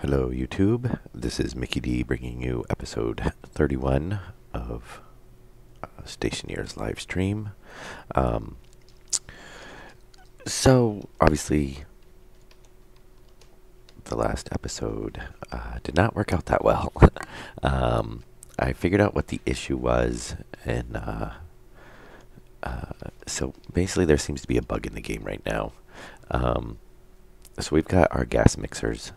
Hello YouTube, this is Mickey D bringing you episode 31 of Stationeers live stream. Um, so obviously the last episode did not work out that well. I figured out what the issue was, and so basically there seems to be a bug in the game right now. So we've got our gas mixers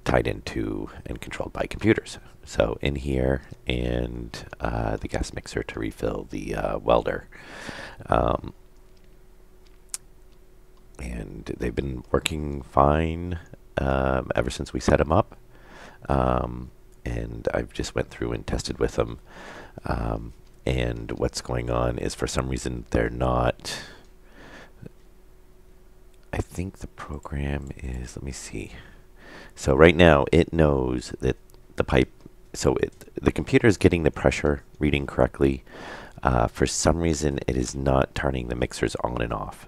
tied into and controlled by computers. So in here, and the gas mixer to refill the welder. And they've been working fine ever since we set them up. And I've just went through and tested with them. And what's going on is, for some reason, they're not... I think the program is... Let me see. So right now, it knows that the pipe... So the computer is getting the pressure reading correctly. For some reason, it is not turning the mixers on and off.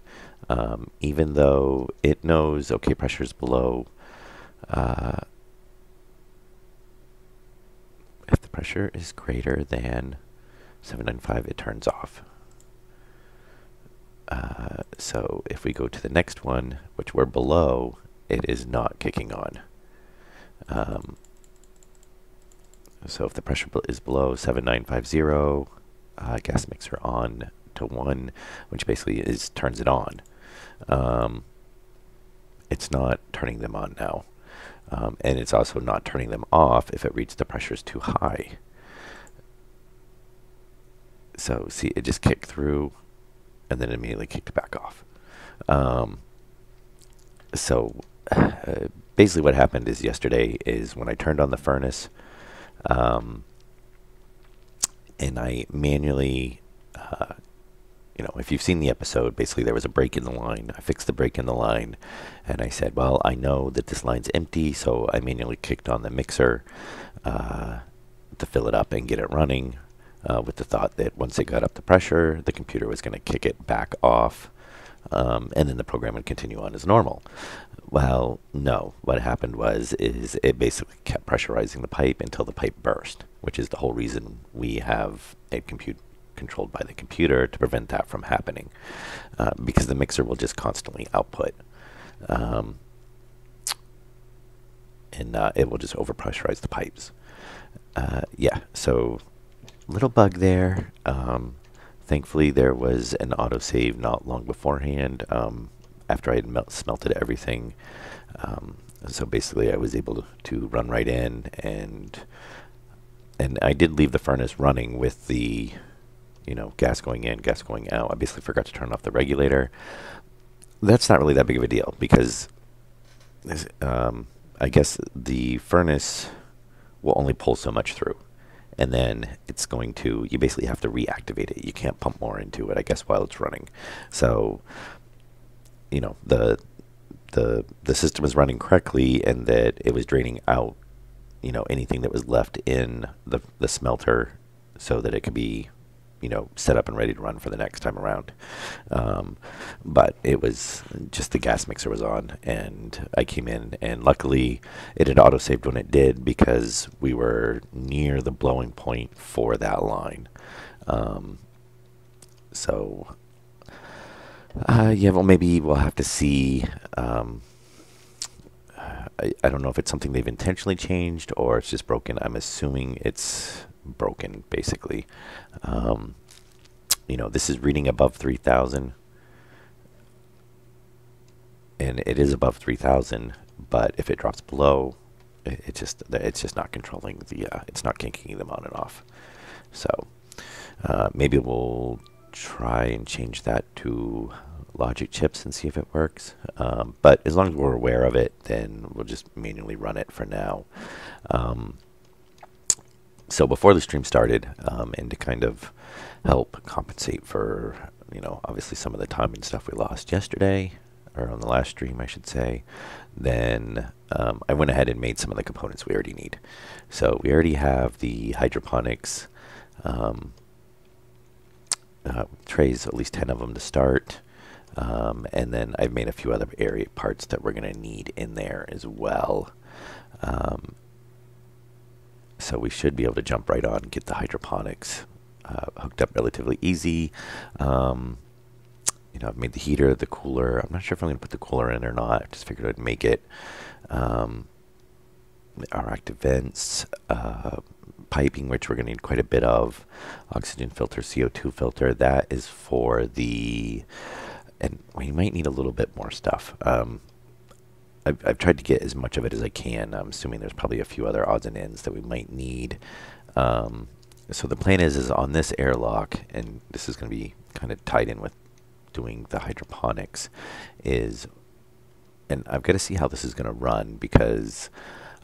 Even though it knows, okay, pressure is below... if the pressure is greater than 795, it turns off. So if we go to the next one, which we're below, it is not kicking on. So if the pressure is below 7950, gas mixer on to 1, which basically turns it on. It's not turning them on now. And it's also not turning them off if it reads the pressure is too high. So see, it just kicked through and then immediately kicked back off. Basically what happened is yesterday is when I turned on the furnace, and I manually, if you've seen the episode, basically there was a break in the line. I fixed the break in the line, and I said, well, I know that this line's empty, so I manually kicked on the mixer to fill it up and get it running, with the thought that once it got up to pressure, the computer was going to kick it back off, and then the program would continue on as normal. Well, no. What happened is it basically kept pressurizing the pipe until the pipe burst, which is the whole reason we have it controlled by the computer to prevent that from happening, because the mixer will just constantly output, and it will just overpressurize the pipes. Yeah, so little bug there. Thankfully, there was an autosave not long beforehand, after I had smelted everything. So basically, I was able to run right in, and I did leave the furnace running with the, gas going in, gas going out. I basically forgot to turn off the regulator. That's not really that big of a deal because I guess the furnace will only pull so much through. And then it's going to, you basically have to reactivate it. You can't pump more into it, I guess, while it's running. So, the system is running correctly, and that it was draining out, anything that was left in the smelter so that it could be, set up and ready to run for the next time around. But it was just the gas mixer was on, and I came in, and luckily it had auto-saved when it did, because we were near the blowing point for that line. Yeah, well, maybe we'll have to see. I don't know if it's something they've intentionally changed or it's just broken. I'm assuming it's broken, basically. This is reading above 3,000, and it is above 3,000. But if it drops below, it's just not controlling the. It's not kicking them on and off. So maybe we'll try and change that to logic chips and see if it works. But as long as we're aware of it, then we'll just manually run it for now. So before the stream started, and to kind of help compensate for, obviously some of the time and stuff we lost yesterday, or on the last stream, I should say, then I went ahead and made some of the components we already need. So we already have the hydroponics trays, at least 10 of them to start. And then I've made a few other area parts that we're going to need in there as well. So we should be able to jump right on and get the hydroponics hooked up relatively easy. You know, I've made the heater, the cooler. I'm not sure if I'm going to put the cooler in or not. I just figured I'd make it. Our active vents, piping, which we're going to need quite a bit of, oxygen filter, CO2 filter. That is for the, and we might need a little bit more stuff. I've tried to get as much of it as I can. I'm assuming there's probably a few other odds and ends that we might need. So the plan is on this airlock, and this is going to be kind of tied in with doing the hydroponics, is, and I've got to see how this is going to run, because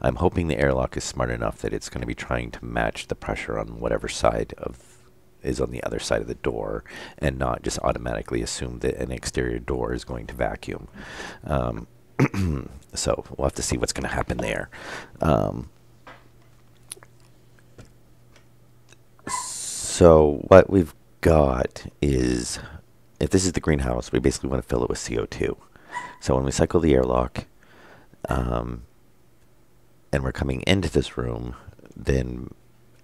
I'm hoping the airlock is smart enough that it's going to be trying to match the pressure on whatever side is on the other side of the door, and not just automatically assume that an exterior door is going to vacuum. So we'll have to see what's going to happen there. So what we've got is, if this is the greenhouse, we basically want to fill it with CO2. So when we cycle the airlock, and we're coming into this room, then,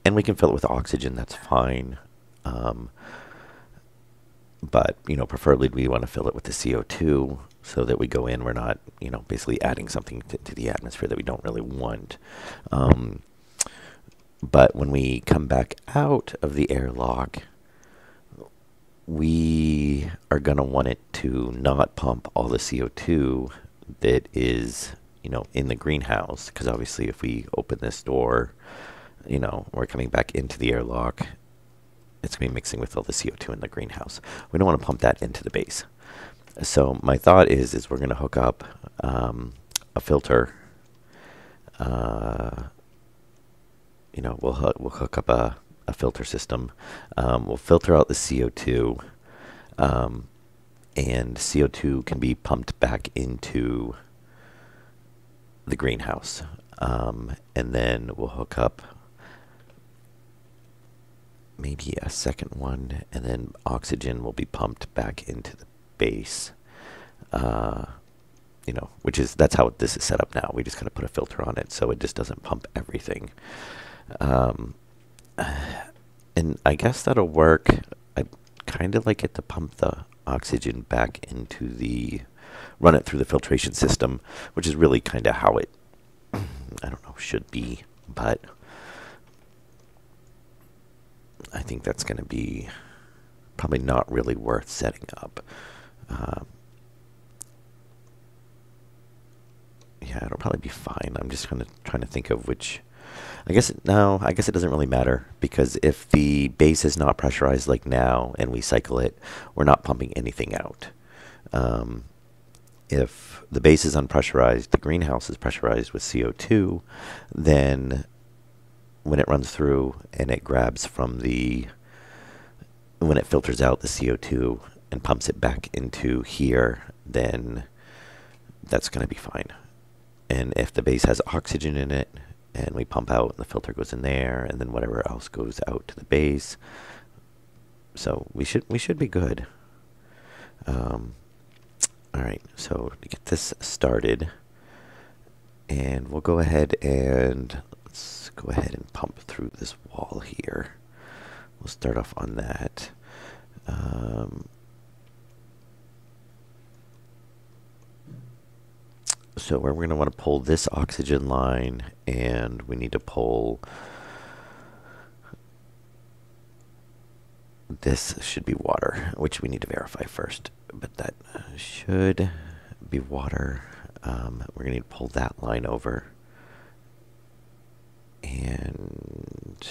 and we can fill it with oxygen, that's fine. But, you know, preferably we want to fill it with the CO2 so that we go in, we're not, you know, basically adding something to the atmosphere that we don't really want. But when we come back out of the airlock, we are going to want it to not pump all the CO2 that is, you know, in the greenhouse. Because obviously if we open this door, you know, we're coming back into the airlock, it's going to be mixing with all the CO2 in the greenhouse. We don't want to pump that into the base. So my thought is we're going to hook up a filter. You know, we'll hook up a filter system. We'll filter out the CO2, and CO2 can be pumped back into the greenhouse. And then we'll hook up maybe a second one, and then oxygen will be pumped back into the base. You know, that's how this is set up now. We just kind of put a filter on it so it just doesn't pump everything. And I guess that'll work. I kind of like it to pump the oxygen back into run it through the filtration system, which is really kind of how it, I don't know, should be. But I think that's going to be probably not really worth setting up. Yeah, it'll probably be fine. I'm just kind of trying to think of which. I guess it doesn't really matter, because if the base is not pressurized like now and we cycle it, we're not pumping anything out. If the base is unpressurized, the greenhouse is pressurized with CO2, then when it runs through and it grabs from when it filters out the CO2 and pumps it back into here, then that's going to be fine. And if the base has oxygen in it, and we pump out, and the filter goes in there, and then whatever else goes out to the base. So we should be good. All right, so to get this started, and we'll go ahead and let's go ahead and pump through this wall here. We'll start off on that. So we're going to want to pull this oxygen line, and we need to pull, this should be water, which we need to verify first, but that should be water. We're going to need to pull that line over, and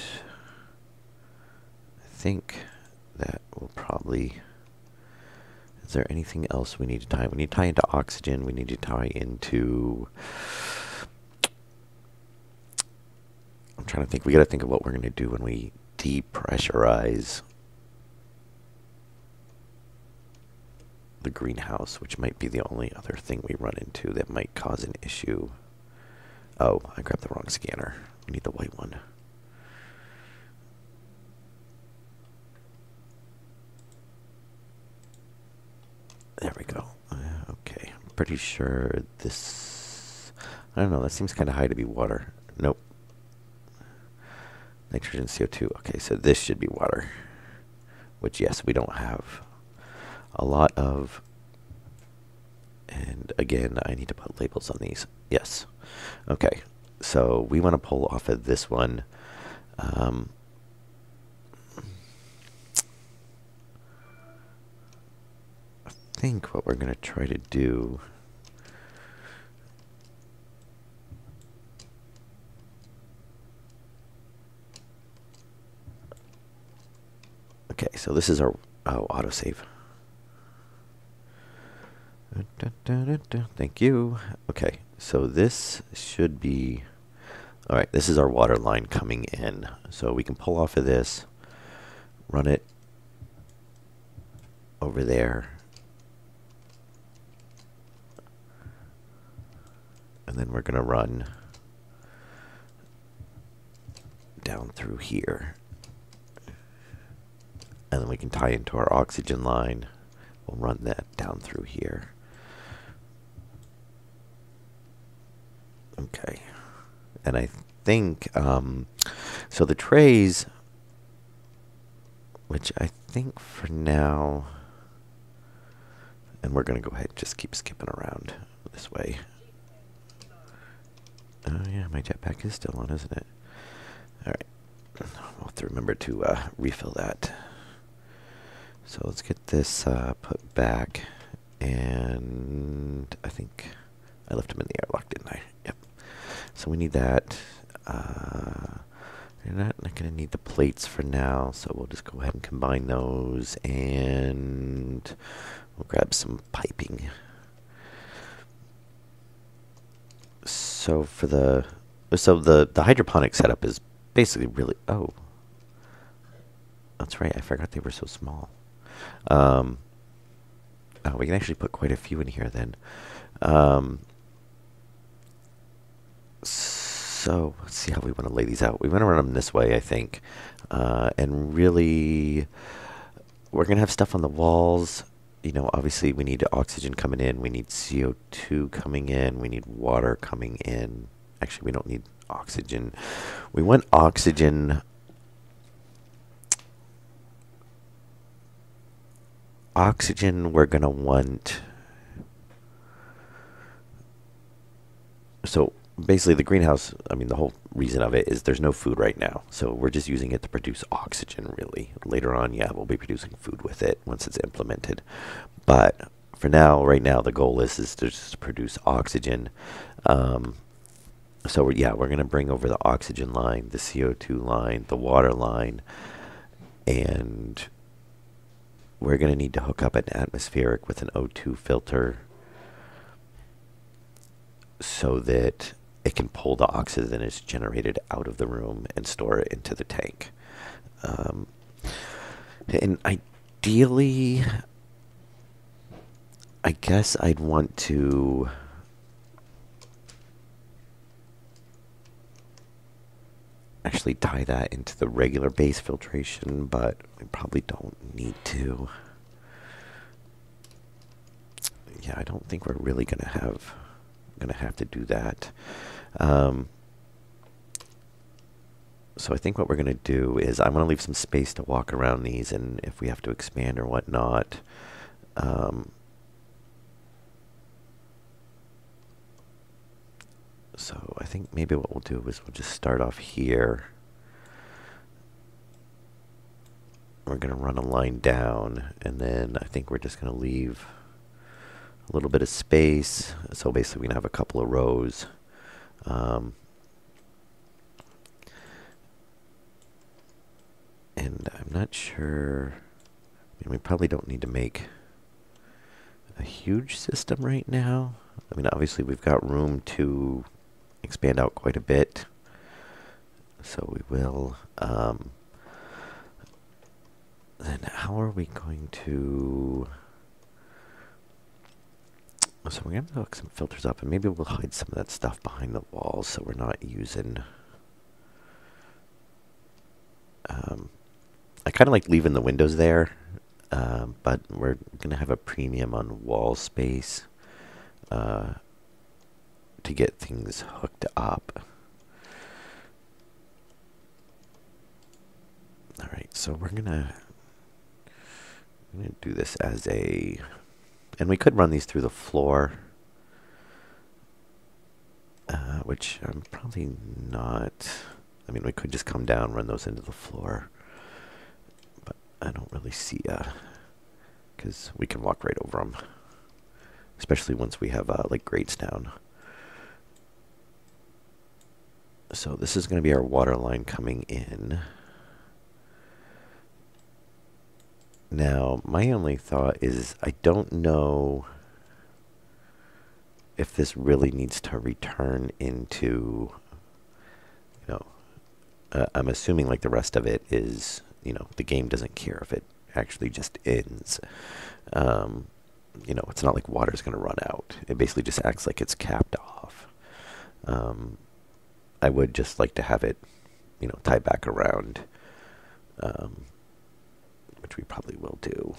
I think that will probably, is there anything else we need to tie? We need to tie into oxygen. We need to tie into, I'm trying to think. We got to think of what we're going to do when we depressurize the greenhouse, which might be the only other thing we run into that might cause an issue. Oh, I grabbed the wrong scanner. We need the white one. There we go. pretty sure this, I don't know, that seems kind of high to be water. Nope. Nitrogen, CO2. Okay, so this should be water, which, yes, we don't have a lot of. And again, I need to put labels on these. Yes. Okay, so we want to pull off of this one. I think what we're going to try to do. Okay, so this is our autosave. Thank you. Okay, so this should be, all right, this is our water line coming in. So we can pull off of this, run it over there, and then we're going to run down through here. And then we can tie into our oxygen line. We'll run that down through here. Okay. And I think, so the trays, which I think for now, and we're going to go ahead and just keep skipping around this way. Oh yeah, my jetpack is still on, isn't it? All right. I'll have to remember to refill that. So let's get this put back, and I think I left them in the airlock, didn't I? Yep. So we need that. We're not going to need the plates for now, so we'll just go ahead and combine those, and we'll grab some piping. So for the hydroponic setup is basically really, oh, that's right, I forgot they were so small. Oh, we can actually put quite a few in here then. So let's see how we want to lay these out. We want to run them this way, I think. And really, we're going to have stuff on the walls. You know, obviously we need oxygen coming in. We need CO2 coming in. We need water coming in. Actually, we don't need oxygen. We want oxygen. Oxygen, we're going to want. So basically the greenhouse, I mean, the whole reason of it is there's no food right now. So we're just using it to produce oxygen, really. Later on, yeah, we'll be producing food with it once it's implemented. But for now, right now, the goal is to just produce oxygen. So, yeah, we're going to bring over the oxygen line, the CO2 line, the water line, and we're going to need to hook up an atmospheric with an O2 filter so that it can pull the oxygen that is generated out of the room and store it into the tank. And ideally, I guess I'd want to actually tie that into the regular base filtration, but we probably don't need to. Yeah, I don't think we're really gonna have to do that. So I think what we're gonna do is I'm gonna leave some space to walk around these, and if we have to expand or whatnot, so I think maybe what we'll do is we'll just start off here. We're going to run a line down, and then I think we're just going to leave a little bit of space. So basically we're going to have a couple of rows. And I'm not sure, I mean, we probably don't need to make a huge system right now. I mean, obviously we've got room to expand out quite a bit, so we will. Then how are we going to? So we're going to hook some filters up, and maybe we'll hide some of that stuff behind the walls, so we're not using. I kind of like leaving the windows there, but we're going to have a premium on wall space. to get things hooked up. All right, so we're gonna do this as a, and we could run these through the floor, which I'm probably not. I mean, we could just come down, run those into the floor, but I don't really see because we can walk right over them, especially once we have like grates down. So this is going to be our water line coming in. Now, my only thought is I don't know if this really needs to return into, you know, I'm assuming like the rest of it is, you know, the game doesn't care if it actually just ends. You know, it's not like water's going to run out. It basically just acts like it's capped off. I would just like to have it, you know, tie back around, which we probably will do.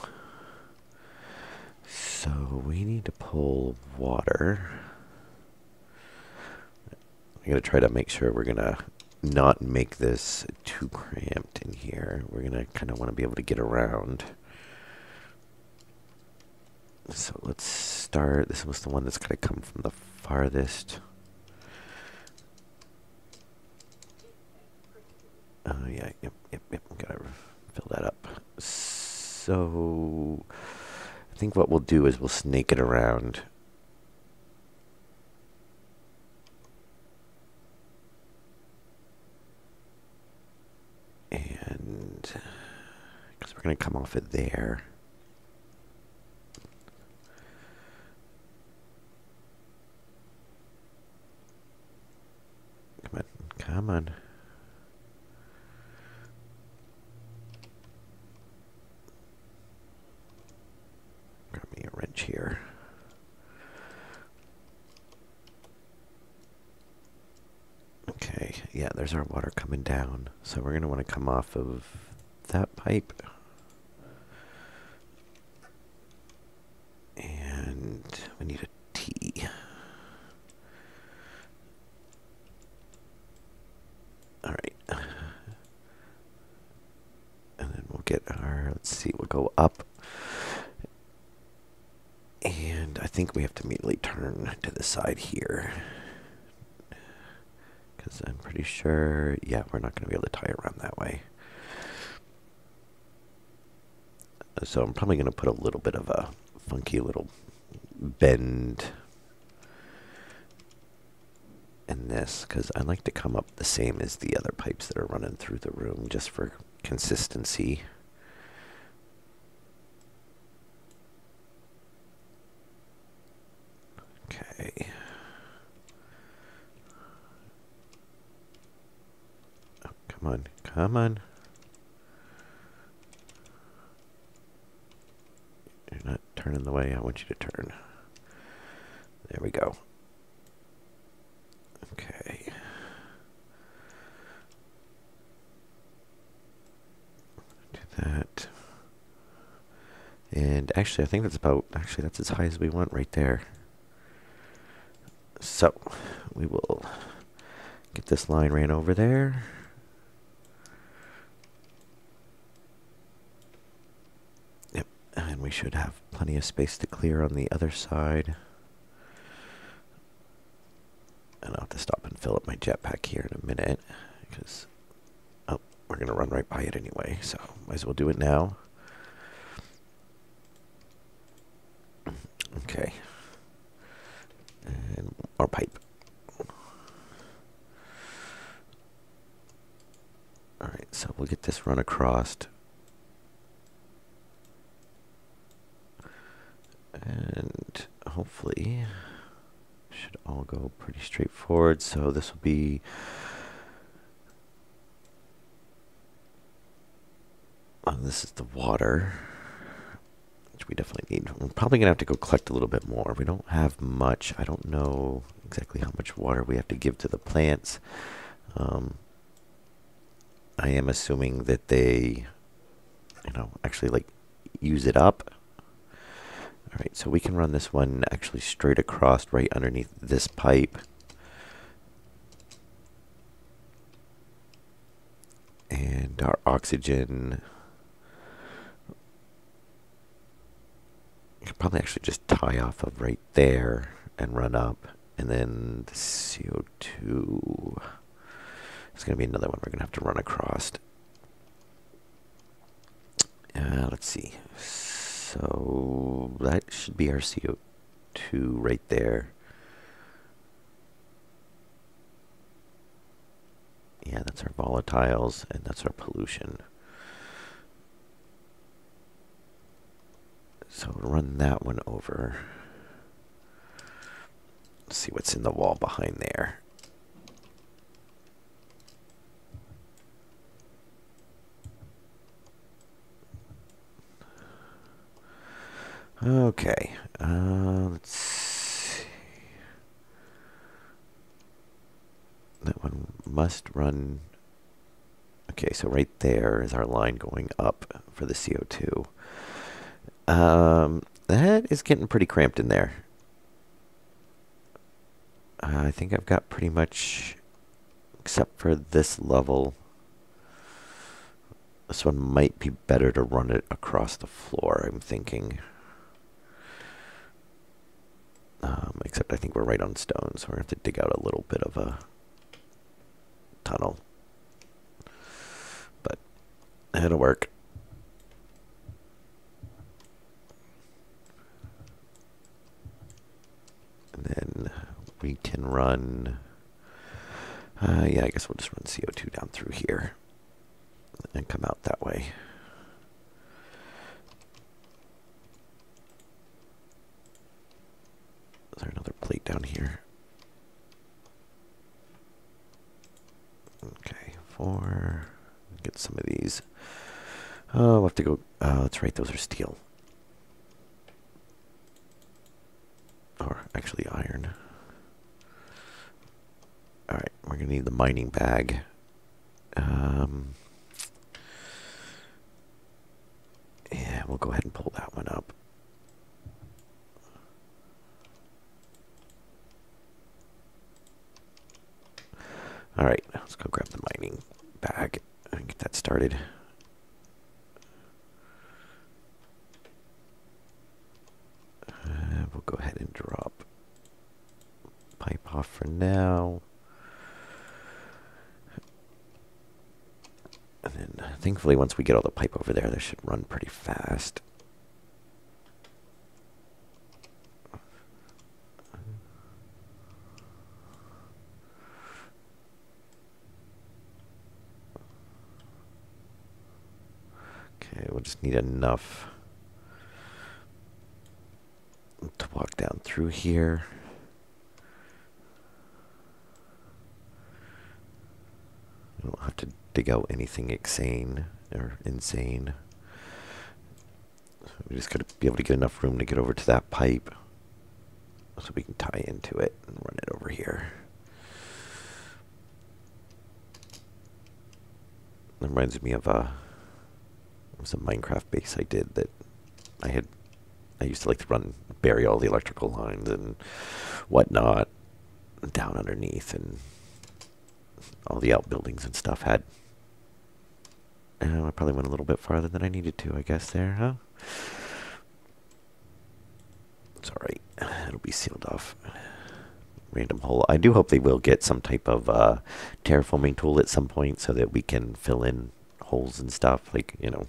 So we need to pull water. I'm going to try to make sure we're going to not make this too cramped in here. We're going to kind of want to be able to get around. So let's start. This was the one that's going to come from the farthest. Oh, yeah, yep. Gotta fill that up. So I think what we'll do is we'll snake it around. And because we're going to come off it there. Come on. Grab me a wrench here. Okay, yeah, there's our water coming down. So we're going to want to come off of that pipe. And we need a T. All right. And then we'll get our, let's see, we'll go up. And I think we have to immediately turn to the side here. Because I'm pretty sure, yeah, we're not going to be able to tie it around that way. So I'm probably going to put a little bit of a funky little bend in this, because I like to come up the same as the other pipes that are running through the room, just for consistency. Okay. Oh, come on, come on. You're not turning the way I want you to turn. There we go. Okay. Do that. And actually, I think that's about, actually, that's as high as we want right there. So, we will get this line ran over there. Yep, and we should have plenty of space to clear on the other side. And I'll have to stop and fill up my jetpack here in a minute, because, oh, we're going to run right by it anyway, so might as well do it now. Okay. And our pipe. Alright, so we'll get this run across. And hopefully should all go pretty straightforward. So this will be this is the water, which we definitely need. We're probably gonna have to go collect a little bit more. We don't have much. I don't know exactly how much water we have to give to the plants. I am assuming that they, you know, actually like use it up. Alright, so we can run this one actually straight across right underneath this pipe. And our oxygen, you could probably actually just tie off of right there and run up. And then the CO2 is going to be another one we're going to have to run across. Let's see. So that should be our CO2 right there. Yeah, that's our volatiles, and that's our pollution. So we'll run that one over. Let's see what's in the wall behind there. Okay, let's see. That one must run. Okay, so right there is our line going up for the CO2. That is getting pretty cramped in there. I think I've got pretty much, except for this level. This one might be better to run it across the floor, I'm thinking. Except I think we're right on stone, so we're going to have to dig out a little bit of a tunnel. But it'll work. And then we can run... yeah, I guess we'll just run CO2 down through here and come out that way. Is there another plate down here? Okay, 4. Get some of these. Oh, we'll have to go... that's right, those are steel. Or actually iron. Alright, we're going to need the mining bag. Yeah, we'll go ahead and pull that one up. Alright, let's go grab the mining bag and get that started. We'll go ahead and drop pipe off for now. And then, thankfully, once we get all the pipe over there, this should run pretty fast. Okay, we'll just need enough to walk down through here. We don't have to dig out anything insane. So we just got to be able to get enough room to get over to that pipe so we can tie into it and run it over here. That reminds me of it was a Minecraft base I did that I used to like to bury all the electrical lines and whatnot down underneath, and all the outbuildings and stuff had... I probably went a little bit farther than I needed to, I guess, there, huh? It's alright. It'll be sealed off. Random hole. I do hope they will get some type of terraforming tool at some point so that we can fill in holes and stuff. Like, you know,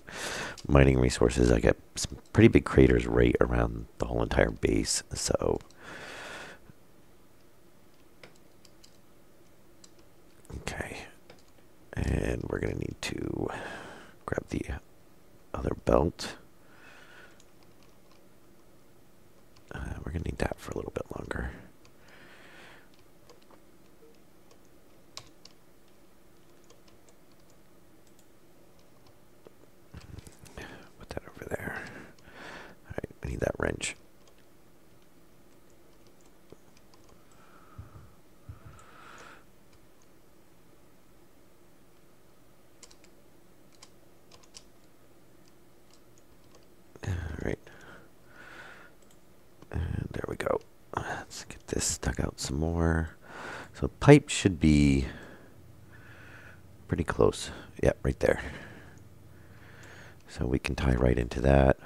mining resources. I get some pretty big craters right around the whole entire base, so... Okay. And we're going to need to grab the other belt. We're going to need that for a little bit longer. Put that over there. Alright, we need that wrench. Alright. this dug out some more. So pipe should be pretty close. Yeah, right there. So we can tie right into that.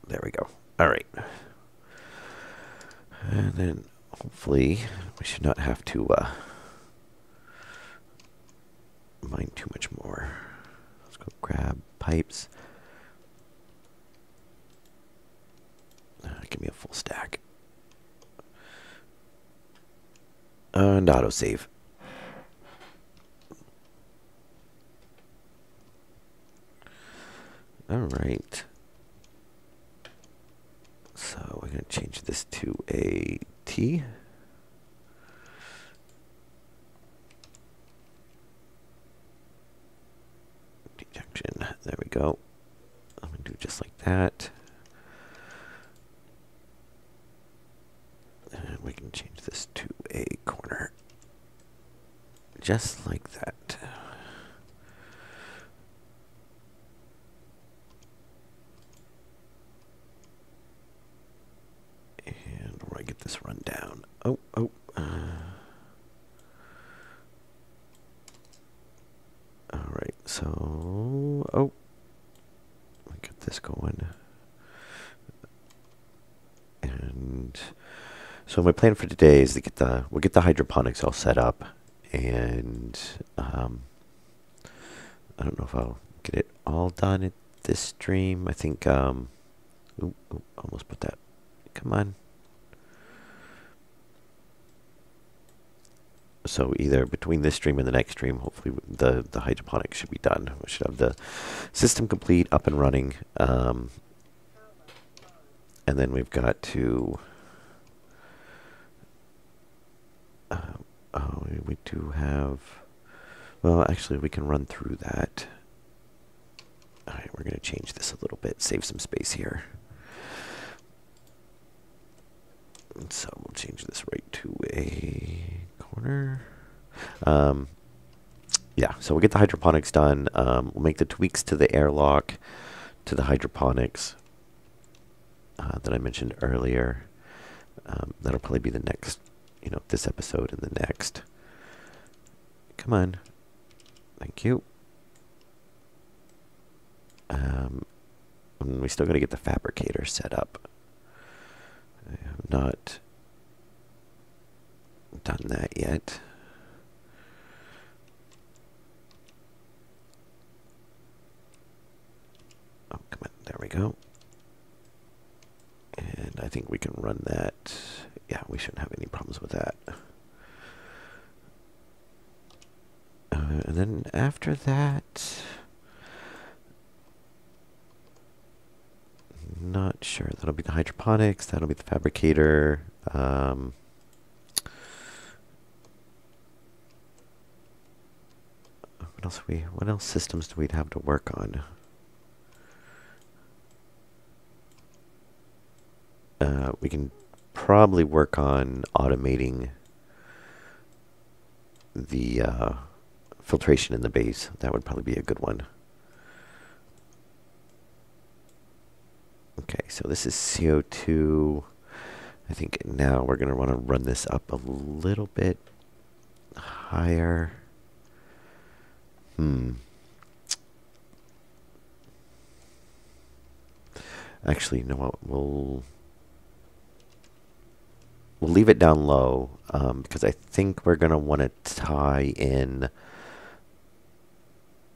There we go. All right. And then hopefully we should not have to mine too much more. Let's go grab pipes. Give me a full stack. And autosave. All right. So we're going to change this to a T. Dejection. There we go. I'm going to do just like that. And we can change this to a corner. Just like that. And where do I get this run down? Oh. Alright, so... Oh. Let me get this going. And... So my plan for today is to get we'll get the hydroponics all set up. And... I don't know if I'll get it all done at this stream. I think... almost put that... Come on. So either between this stream and the next stream, hopefully the hydroponics should be done. We should have the system complete, up and running. And then we've got to... we do have... Well, actually, we can run through that. All right, we're going to change this a little bit, save some space here. And so we'll change this right to a corner. Yeah, so we'll get the hydroponics done. We'll make the tweaks to the airlock, to the hydroponics that I mentioned earlier. That'll probably be the next, this episode and the next. Come on. Thank you. And we still got to get the fabricator set up. I have not done that yet. Oh, come on. There we go. And I think we can run that. Yeah, we shouldn't have any problems with that. And then after that... Not sure. That'll be the hydroponics. That'll be the fabricator. What else systems do we have to work on? We can probably work on automating the filtration in the base. That would probably be a good one. Okay, so this is CO2. I think now we're going to want to run this up a little bit higher. Actually, you know what? We'll leave it down low because I think we're going to want to tie in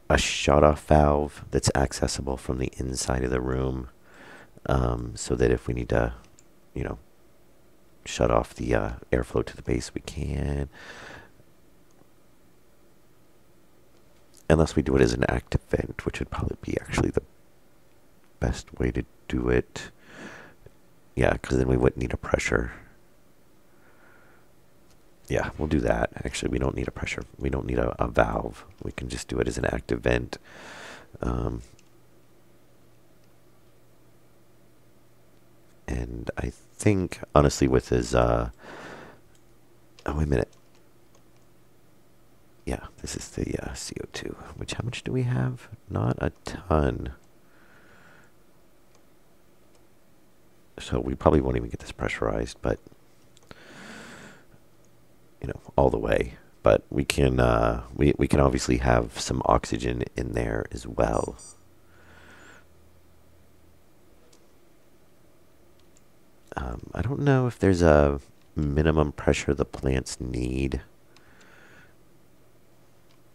a shut-off valve that's accessible from the inside of the room. So that if we need to, shut off the airflow to the base, we can. Unless we do it as an active vent, which would probably be actually the best way to do it. Yeah, because then we wouldn't need a pressure. Yeah, we'll do that. Actually, we don't need a pressure. We don't need a valve. We can just do it as an active vent. And I think, honestly, with his... oh, wait a minute. yeah, this is the CO2. Which, how much do we have? Not a ton. So we probably won't even get this pressurized, but you know, all the way. But we can we can obviously have some oxygen in there as well. I don't know if there's a minimum pressure the plants need.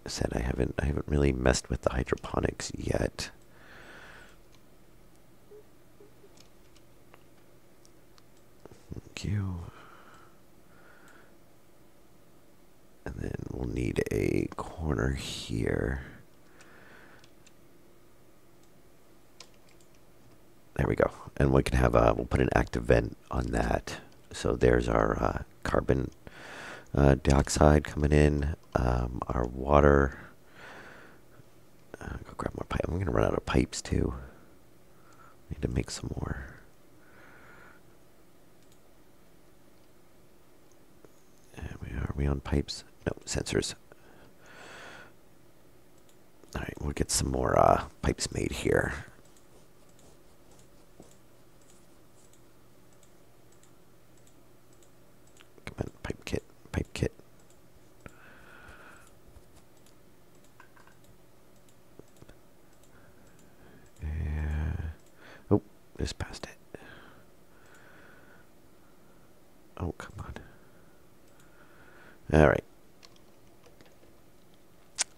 I said I haven't really messed with the hydroponics yet. Thank you. And then we'll need a corner here. There we go. And we can have we'll put an active vent on that. So there's our carbon dioxide coming in. Our water. Go grab more pipe. I'm gonna run out of pipes too. Need to make some more. Are we on pipes? No, sensors. All right, we'll get some more pipes made here. Come on, pipe kit, pipe kit. Oh, just passed it. Oh, come on. All right.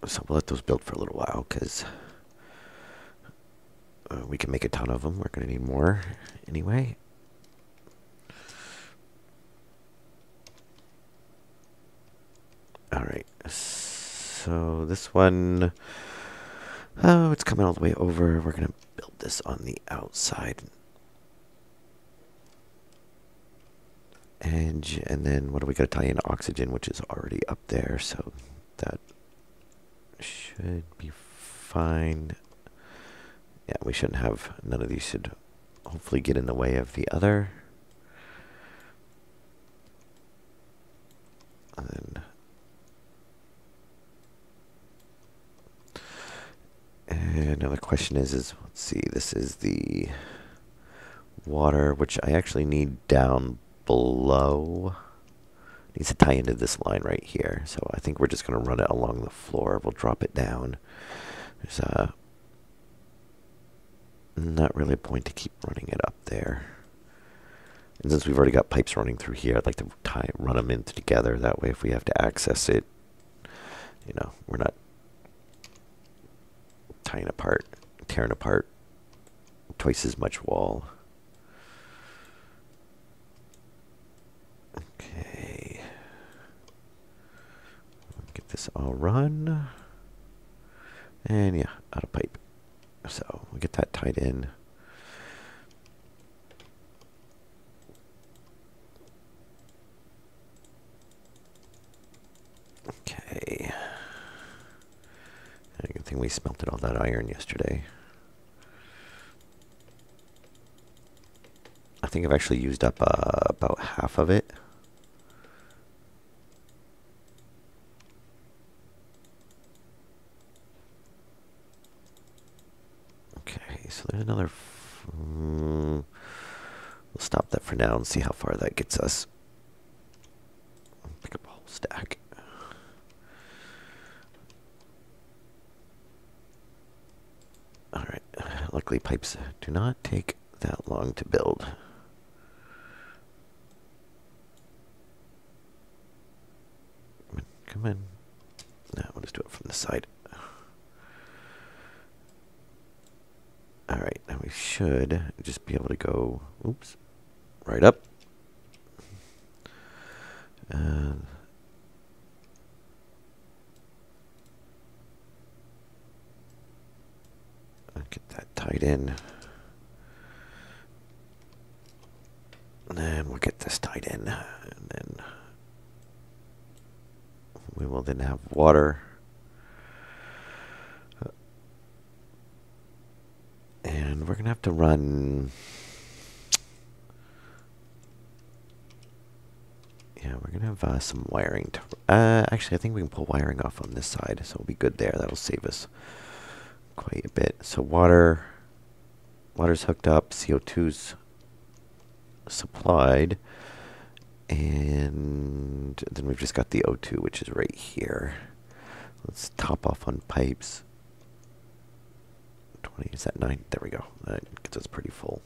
So we'll let those build for a little while because we can make a ton of them. We're going to need more anyway. All right. So this one, oh, it's coming all the way over. We're going to build this on the outside. And then what do we got to tie in? Oxygen, which is already up there. So that should be fine. Yeah, we shouldn't have, none of these should hopefully get in the way of the other. And another question is let's see, this is the water, which I actually need down below. It needs to tie into this line right here. So I think we're just going to run it along the floor. We'll drop it down. There's not really a point to keep running it up there. And since we've already got pipes running through here, I'd like to run them in together. That way if we have to access it, you know, we're not tearing apart twice as much wall. Okay. Get this all run. And yeah, out of pipe. So we'll get that tied in. Okay. Good thing we smelted all that iron yesterday. I think I've actually used up about half of it. Okay, so there's another... we'll stop that for now and see how far that gets us. Pick up a whole stack. Alright, luckily pipes do not take that long to build. Come in. No, we'll just do it from the side. Alright, now we should just be able to go, oops, right up. Get that tied in. And then we'll get this tied in. And then we will then have water. And we're going to have to run... yeah, we're going to have some wiring to... actually, I think we can pull wiring off on this side, so we'll be good there. That'll save us quite a bit. So water's hooked up, CO2's supplied, and then we've just got the O2, which is right here. Let's top off on pipes. 20, is that 9? There we go. That gets us pretty full.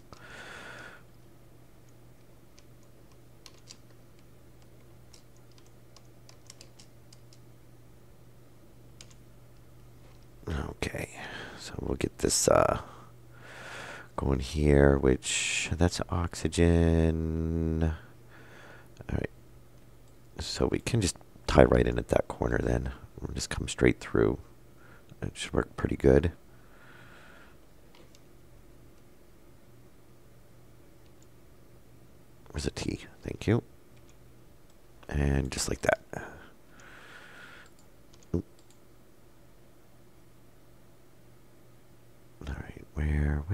Okay, so we'll get this going here, which that's oxygen. All right, so we can just tie right in at that corner then. We'll just come straight through. It should work pretty good. Where's a T? Thank you. And just like that. Oop. All right, where?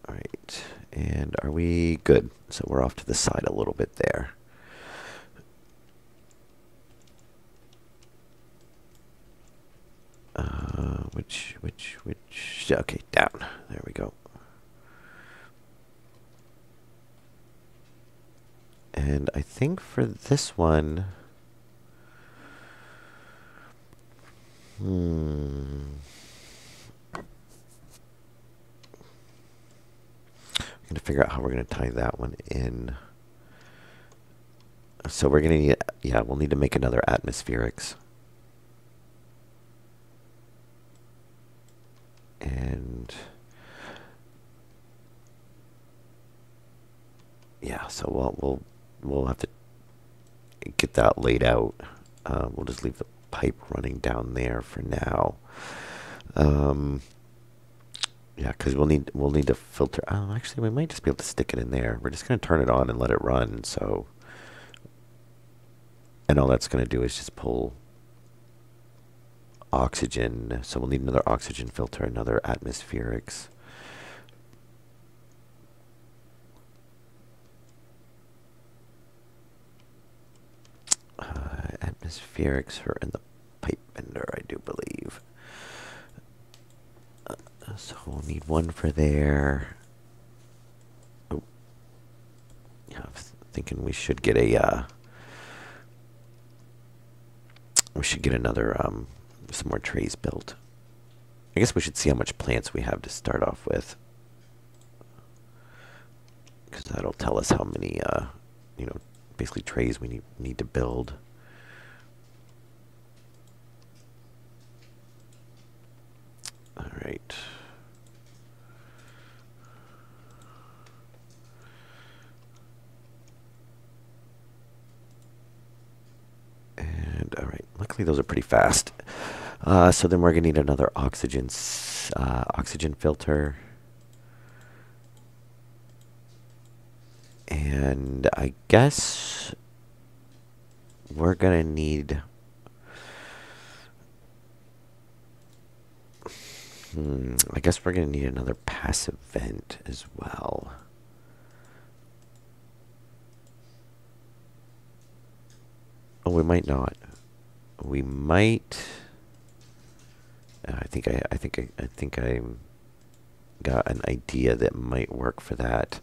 All right, and are we good? So we're off to the side a little bit there. Which? Okay, down. There we go. And I think for this one, I'm going to figure out how we're going to tie that one in. So we're going to need, yeah, we'll need to make another atmospherics. And yeah, so we'll have to get that laid out. We'll just leave the pipe running down there for now. Yeah, because we'll need to filter. Oh, actually, we might just be able to stick it in there. We're just going to turn it on and let it run. So, and all that's going to do is just pull oxygen. So we'll need another oxygen filter, another atmospherics. Atmospherics are in the pipe bender, I do believe. So we'll need one for there. Oh, yeah, I was thinking we should get a. We should get another some more trays built. I guess we should see how much plants we have to start off with, because that'll tell us how many basically trays we need to build. All right. And all right, luckily those are pretty fast. So then we're gonna need another oxygen filter. And I guess we're gonna need I guess we're gonna need another passive vent as well. Oh, we might not. We might. I think I got an idea that might work for that.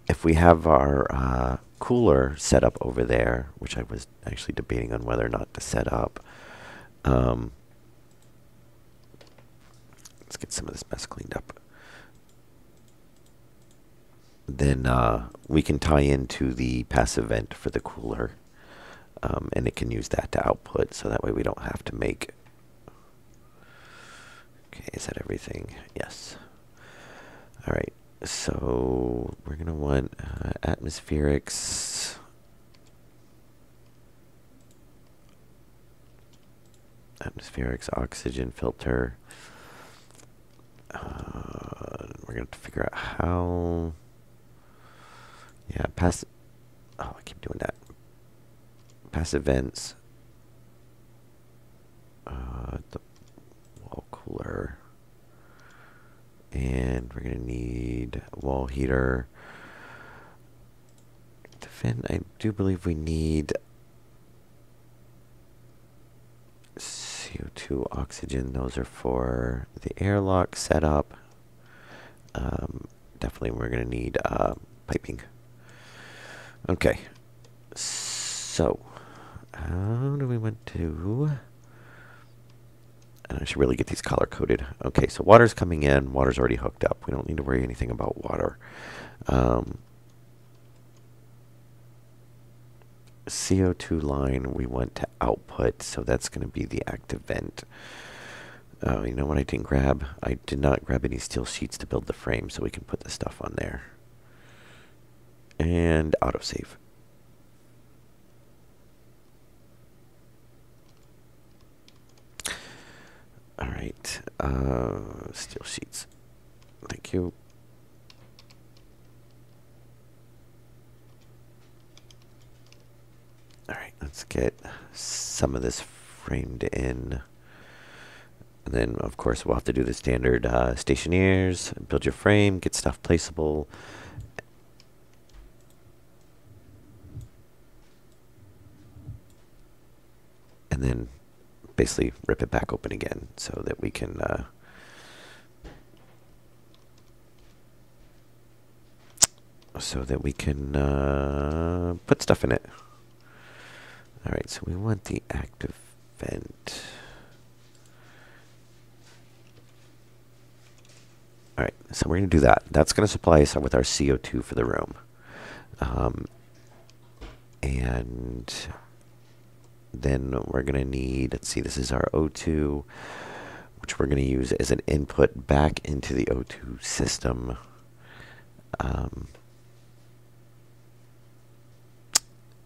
If we have our cooler set up over there, which I was actually debating on whether or not to set up. Let's get some of this mess cleaned up. Then we can tie into the passive vent for the cooler, and it can use that to output, so that way we don't have to make. Okay, is that everything? Yes. All right, so we're gonna want atmospherics. Atmospherics, oxygen filter. We're going to figure out how. Yeah, passive. Oh, I keep doing that. Passive vents. The wall cooler. And And we're going to need a wall heater. The fin, I do believe we need CO2, oxygen. Those are for the airlock setup. Definitely we're going to need piping. Okay. So, how do we want to... And I should really get these color coded. Okay, so water's coming in. Water's already hooked up. We don't need to worry anything about water. CO2 line we want to output, so that's going to be the active vent. You know what I didn't grab? I did not grab any steel sheets to build the frame, so we can put the stuff on there. And autosave. All right, steel sheets. Thank you. All right, let's get some of this framed in. And then, of course, we'll have to do the standard Stationeers, build your frame, get stuff placeable. And then basically rip it back open again so that we can put stuff in it. All right, so we want the active vent. All right, so we're going to do that. That's going to supply us with our CO2 for the room. And then we're going to need, let's see, this is our O2, which we're going to use as an input back into the O2 system.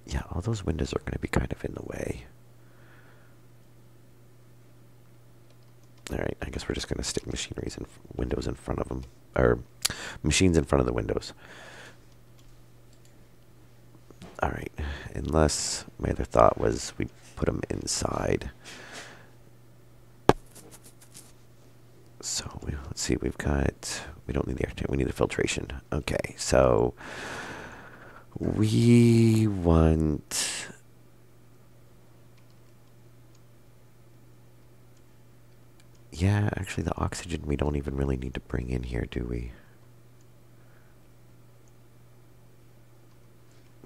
Yeah, all those windows are going to be kind of in the way. All right, I guess we're just going to stick machineries and windows in front of them, or machines in front of the windows. All right, unless my other thought was we put them inside. So let's see, we don't need the air tank, we need the filtration. Okay, so we want... Yeah, actually the oxygen we don't even really need to bring in here, do we?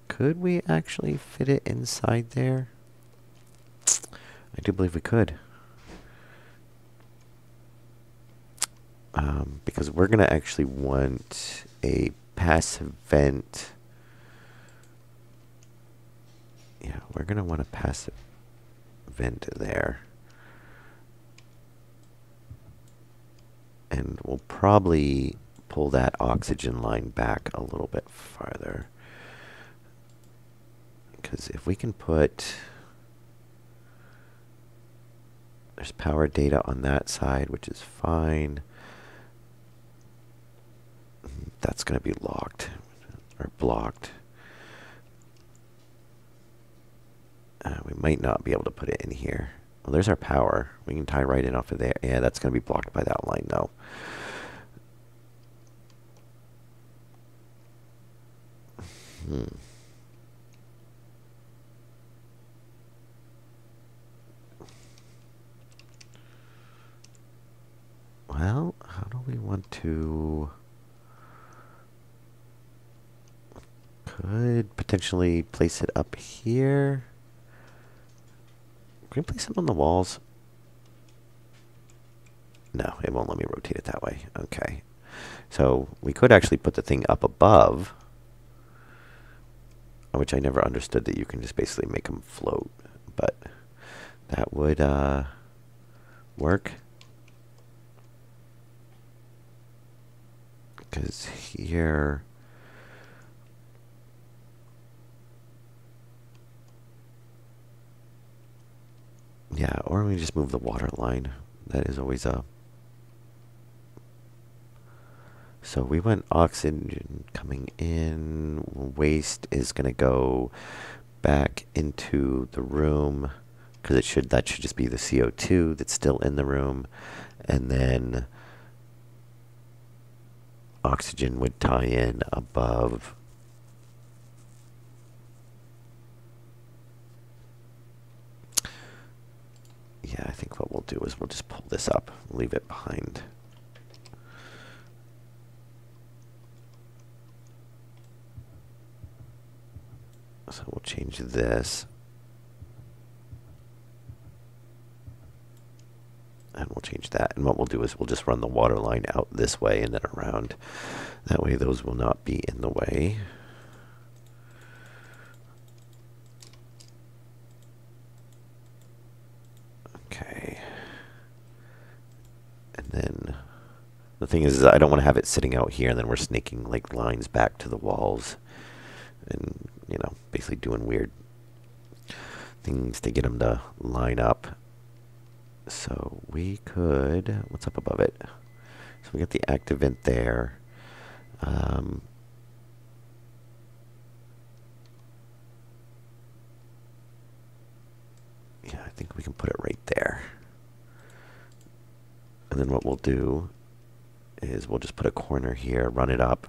Could we actually fit it inside there? I do believe we could. Because we're going to actually want a passive vent. Yeah, we're going to want a passive vent there. And we'll probably pull that oxygen line back a little bit farther. Because if we can put... There's power data on that side, which is fine. That's going to be locked or blocked. We might not be able to put it in here. Well, there's our power. We can tie right in off of there. Yeah, that's going to be blocked by that line, though. Well, how do we want to... Could potentially place it up here. Can we place it on the walls? No, it won't let me rotate it that way. Okay. So we could actually put the thing up above, which I never understood that you can just basically make them float, but that would work. Because here... Yeah, or we just move the water line. That is always a... So we want oxygen coming in. Waste is going to go back into the room because that should just be the CO2 that's still in the room. And then oxygen would tie in above. Yeah, I think what we'll do is we'll just pull this up, leave it behind. So we'll change this. And we'll change that. And what we'll do is we'll just run the water line out this way and then around. That way those will not be in the way. Okay. And then the thing is I don't want to have it sitting out here and then we're snaking like lines back to the walls. And, you know, basically doing weird things to get them to line up. So we could, what's up above it? So we got the active vent there. Yeah, I think we can put it right there. And then what we'll do is we'll just put a corner here, run it up.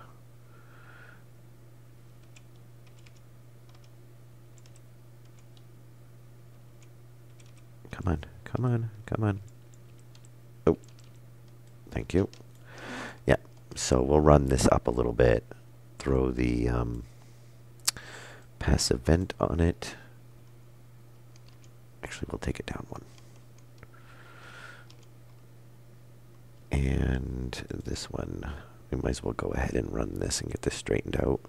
Come on, come on, come on. Oh, thank you. Yeah, so we'll run this up a little bit. Throw the passive vent on it. Actually, we'll take it down one. And this one, we might as well go ahead and run this and get this straightened out.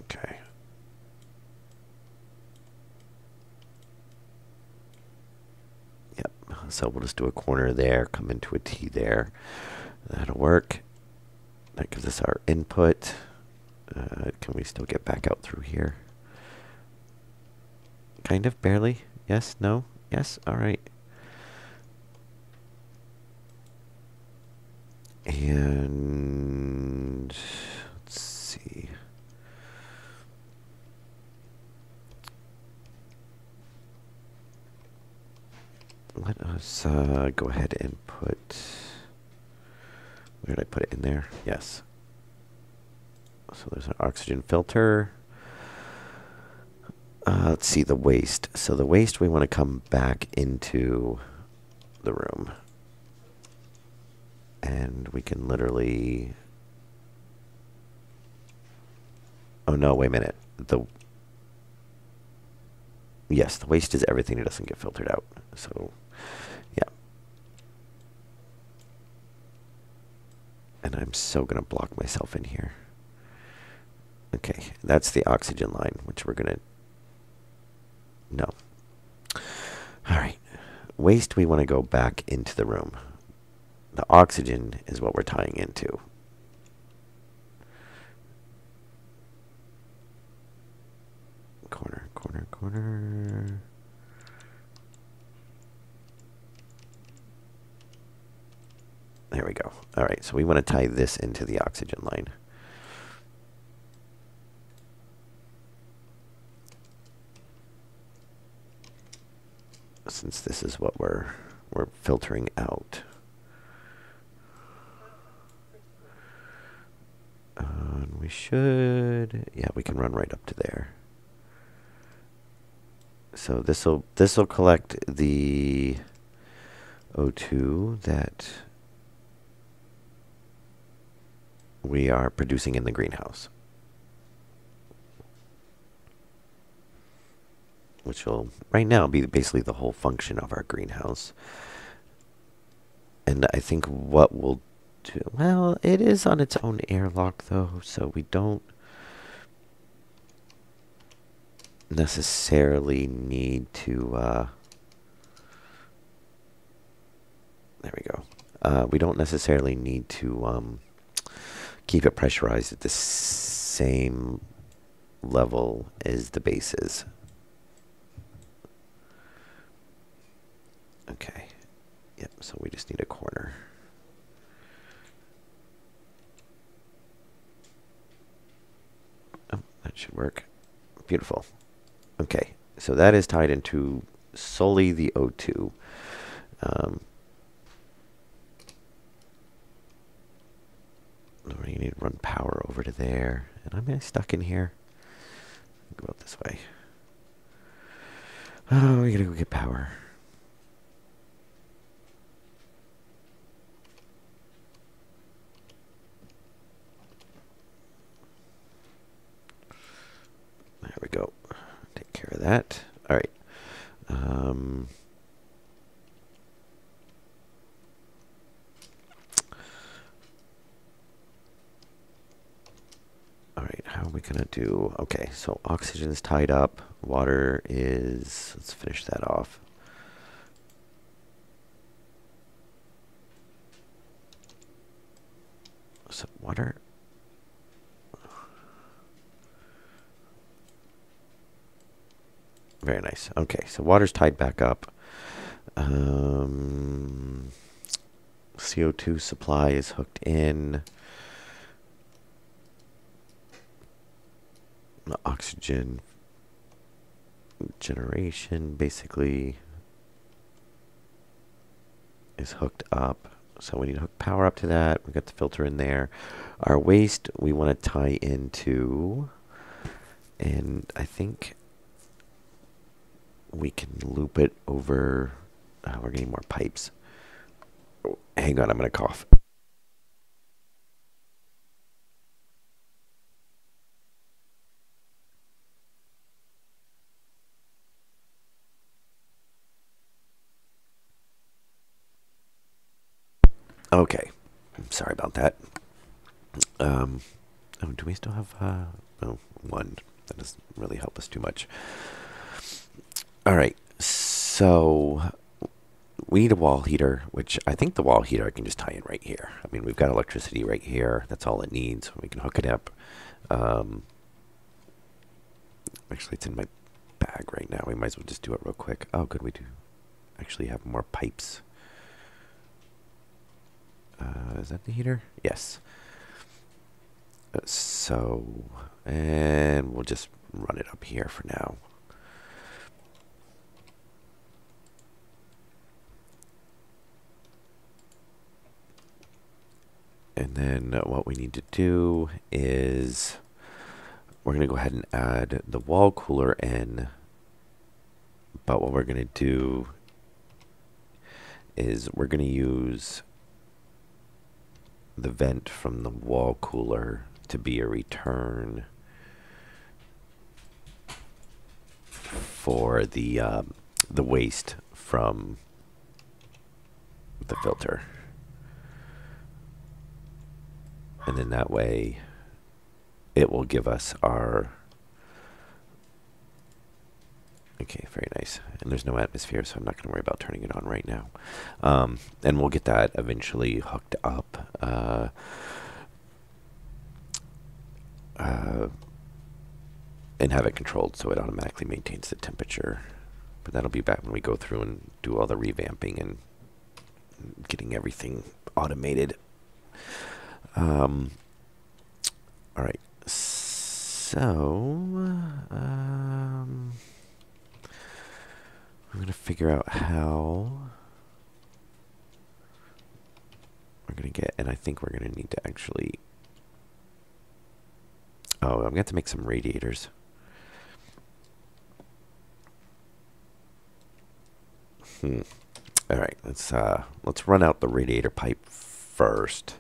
Okay. Yep, so we'll just do a corner there, come into a T there. That'll work. That gives us our input. Can we still get back out through here? Kind of, barely. Yes, no, yes, all right. And let's see. Let us go ahead and put, where did I put it in there? Yes. So there's an oxygen filter. Let's see the waste. So the waste, we want to come back into the room. And we can literally... Oh no, wait a minute. Yes, the waste is everything that doesn't get filtered out. So, yeah. And I'm so going to block myself in here. Okay, that's the oxygen line, which we're going to... No. All right. Waste, we want to go back into the room. The oxygen is what we're tying into. Corner, corner, corner. There we go. All right, so we want to tie this into the oxygen line. Since this is what we're filtering out. And we should, yeah, we can run right up to there. So this'll collect the O2 that we are producing in the greenhouse, which will right now be basically the whole function of our greenhouse. And I think what we'll do, well, it is on its own airlock though, so we don't necessarily need to, there we go. We don't necessarily need to keep it pressurized at the same level as the base is. Okay. Yep, so we just need a corner. Oh, that should work. Beautiful. Okay, so that is tied into solely the O2. Um, we need to run power over to there. And I'm stuck in here. Go out this way. Oh, we gotta go get power. There we go. Take care of that. All right. All right, how are we gonna do? Okay, so oxygen is tied up. Water is, let's finish that off. So water. Very nice. Okay, so water's tied back up. CO2 supply is hooked in. The oxygen generation basically is hooked up. So we need to hook power up to that. We've got the filter in there. Our waste we want to tie into, and I think we can loop it over. We're getting more pipes. Oh, hang on, I'm going to cough. Okay, I'm sorry about that. Oh, do we still have oh, one? That doesn't really help us too much. All right, so we need a wall heater, which I think the wall heater I can just tie in right here. I mean, we've got electricity right here. That's all it needs. We can hook it up. Actually, it's in my bag right now. We might as well just do it real quick. Oh, good. We do actually have more pipes. Is that the heater? Yes. And we'll just run it up here for now. And then what we need to do is we're going to go ahead and add the wall cooler in. But what we're going to do is we're going to use the vent from the wall cooler to be a return for the waste from the filter. And then that way it will give us our, okay, very nice. And there's no atmosphere, so I'm not going to worry about turning it on right now. And we'll get that eventually hooked up. And have it controlled so it automatically maintains the temperature. But that'll be back when we go through and do all the revamping and getting everything automated. All right, so I'm going to figure out how we're going to get, and I think we're going to need to actually, oh, I'm going to have to make some radiators. All right, let's run out the radiator pipe first.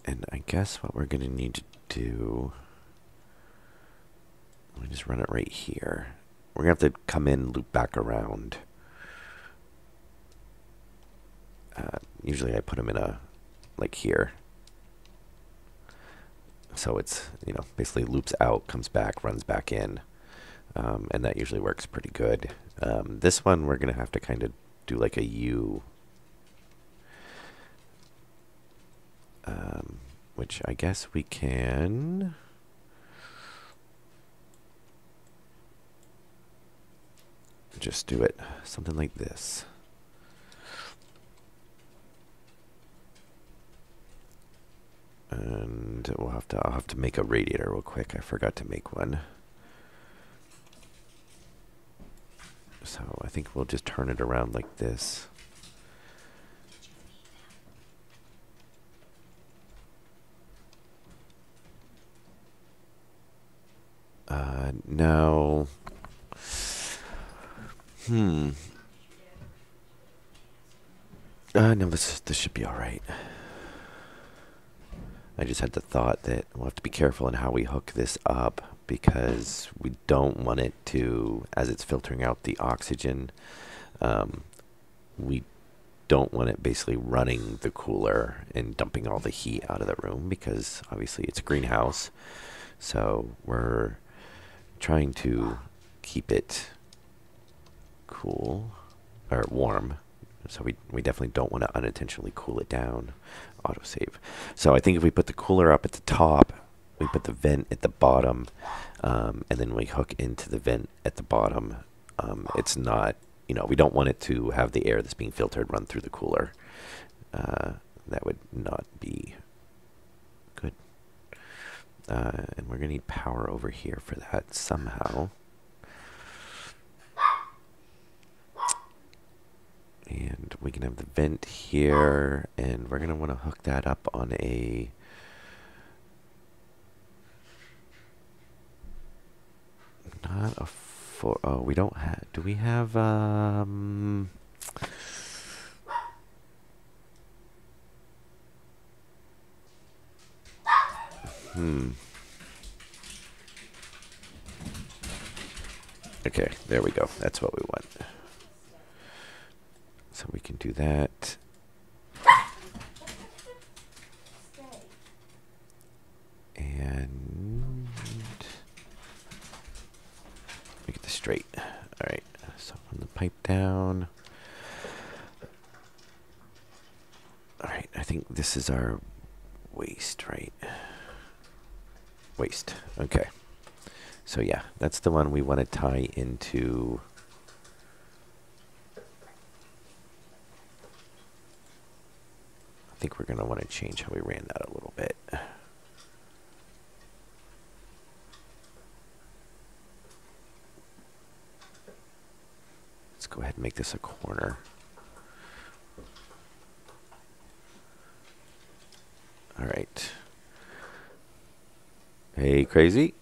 And I guess what we're going to need to do, let me just run it right here. We're going to have to come in, loop back around. Usually I put them in like here. So it's, basically loops out, comes back, runs back in. And that usually works pretty good. This one we're going to have to kind of do like a U. Which I guess we can just do it something like this. And I'll have to make a radiator real quick. I forgot to make one. So I think we'll just turn it around like this. No. No, this should be all right. I just had the thought that we'll have to be careful in how we hook this up because we don't want it to, as it's filtering out the oxygen, we don't want it basically running the cooler and dumping all the heat out of the room because obviously it's a greenhouse. So we're trying to keep it cool or warm. So we definitely don't want to unintentionally cool it down. Autosave. So I think if we put the cooler up at the top, we put the vent at the bottom, and then we hook into the vent at the bottom. It's not, we don't want it to have the air that's being filtered run through the cooler. That would not be good. And we're going to need power over here for that somehow. And we can have the vent here, and we're going to want to hook that up on a... Not a oh, we don't have... Do we have... Okay, there we go. That's what we want. So we can do that. And make it straight. All right, so run the pipe down. All right, I think this is our waste, right? Waste, okay. So yeah, that's the one we want to tie into. I think we're going to want to change how we ran that a little bit. Let's go ahead and make this a corner. All right. Hey, crazy.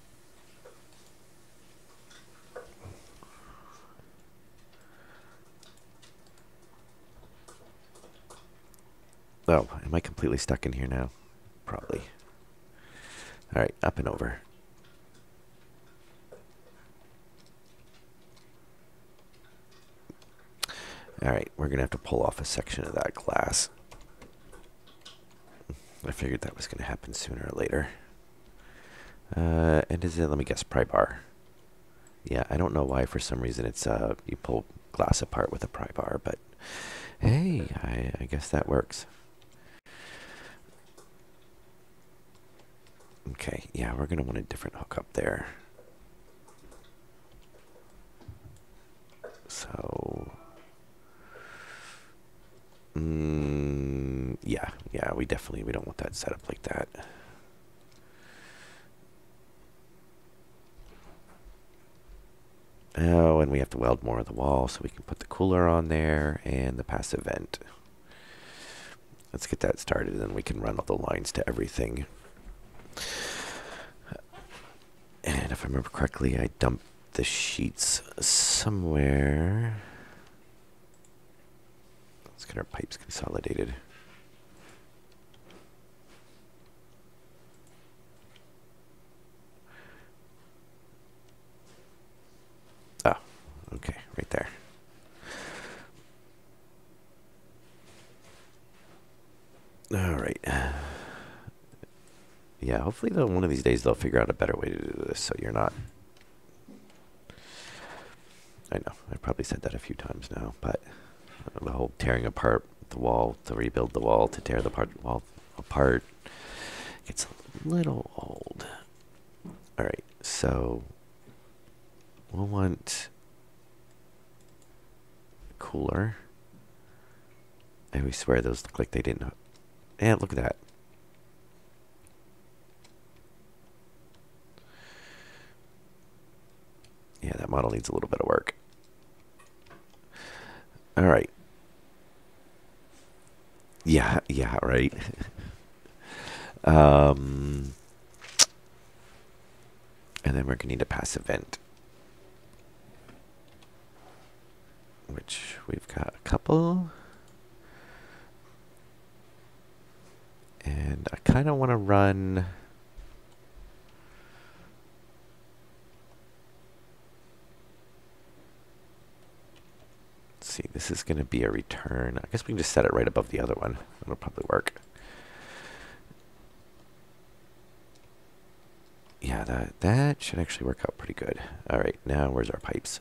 Oh, am I completely stuck in here now? Probably. All right, up and over. All right, we're going to have to pull off a section of that glass. I figured that was going to happen sooner or later. And is it, let me guess, pry bar. Yeah, I don't know why for some reason it's, you pull glass apart with a pry bar, but hey, I guess that works. Okay, yeah, we're going to want a different hookup there. So, yeah, we don't want that set up like that. Oh, and we have to weld more of the wall so we can put the cooler on there and the passive vent. Let's get that started, and then we can run all the lines to everything. And if I remember correctly, I dumped the sheets somewhere. Let's get our pipes consolidated. Oh, okay, right there. All right. Yeah, hopefully one of these days they'll figure out a better way to do this so you're not... I know, I've probably said that a few times now, but the whole tearing apart the wall to rebuild the wall to tear the wall apart gets a little old. All right, so we'll want cooler. I always swear those look like they didn't... Yeah, look at that. Yeah, that model needs a little bit of work. All right. Yeah, yeah, right. um, and then we're going to need a passive vent, which we've got a couple. And I kind of want to run... Let's see, this is going to be a return. I guess we can just set it right above the other one. That'll probably work. Yeah, that should actually work out pretty good. All right, now where's our pipes?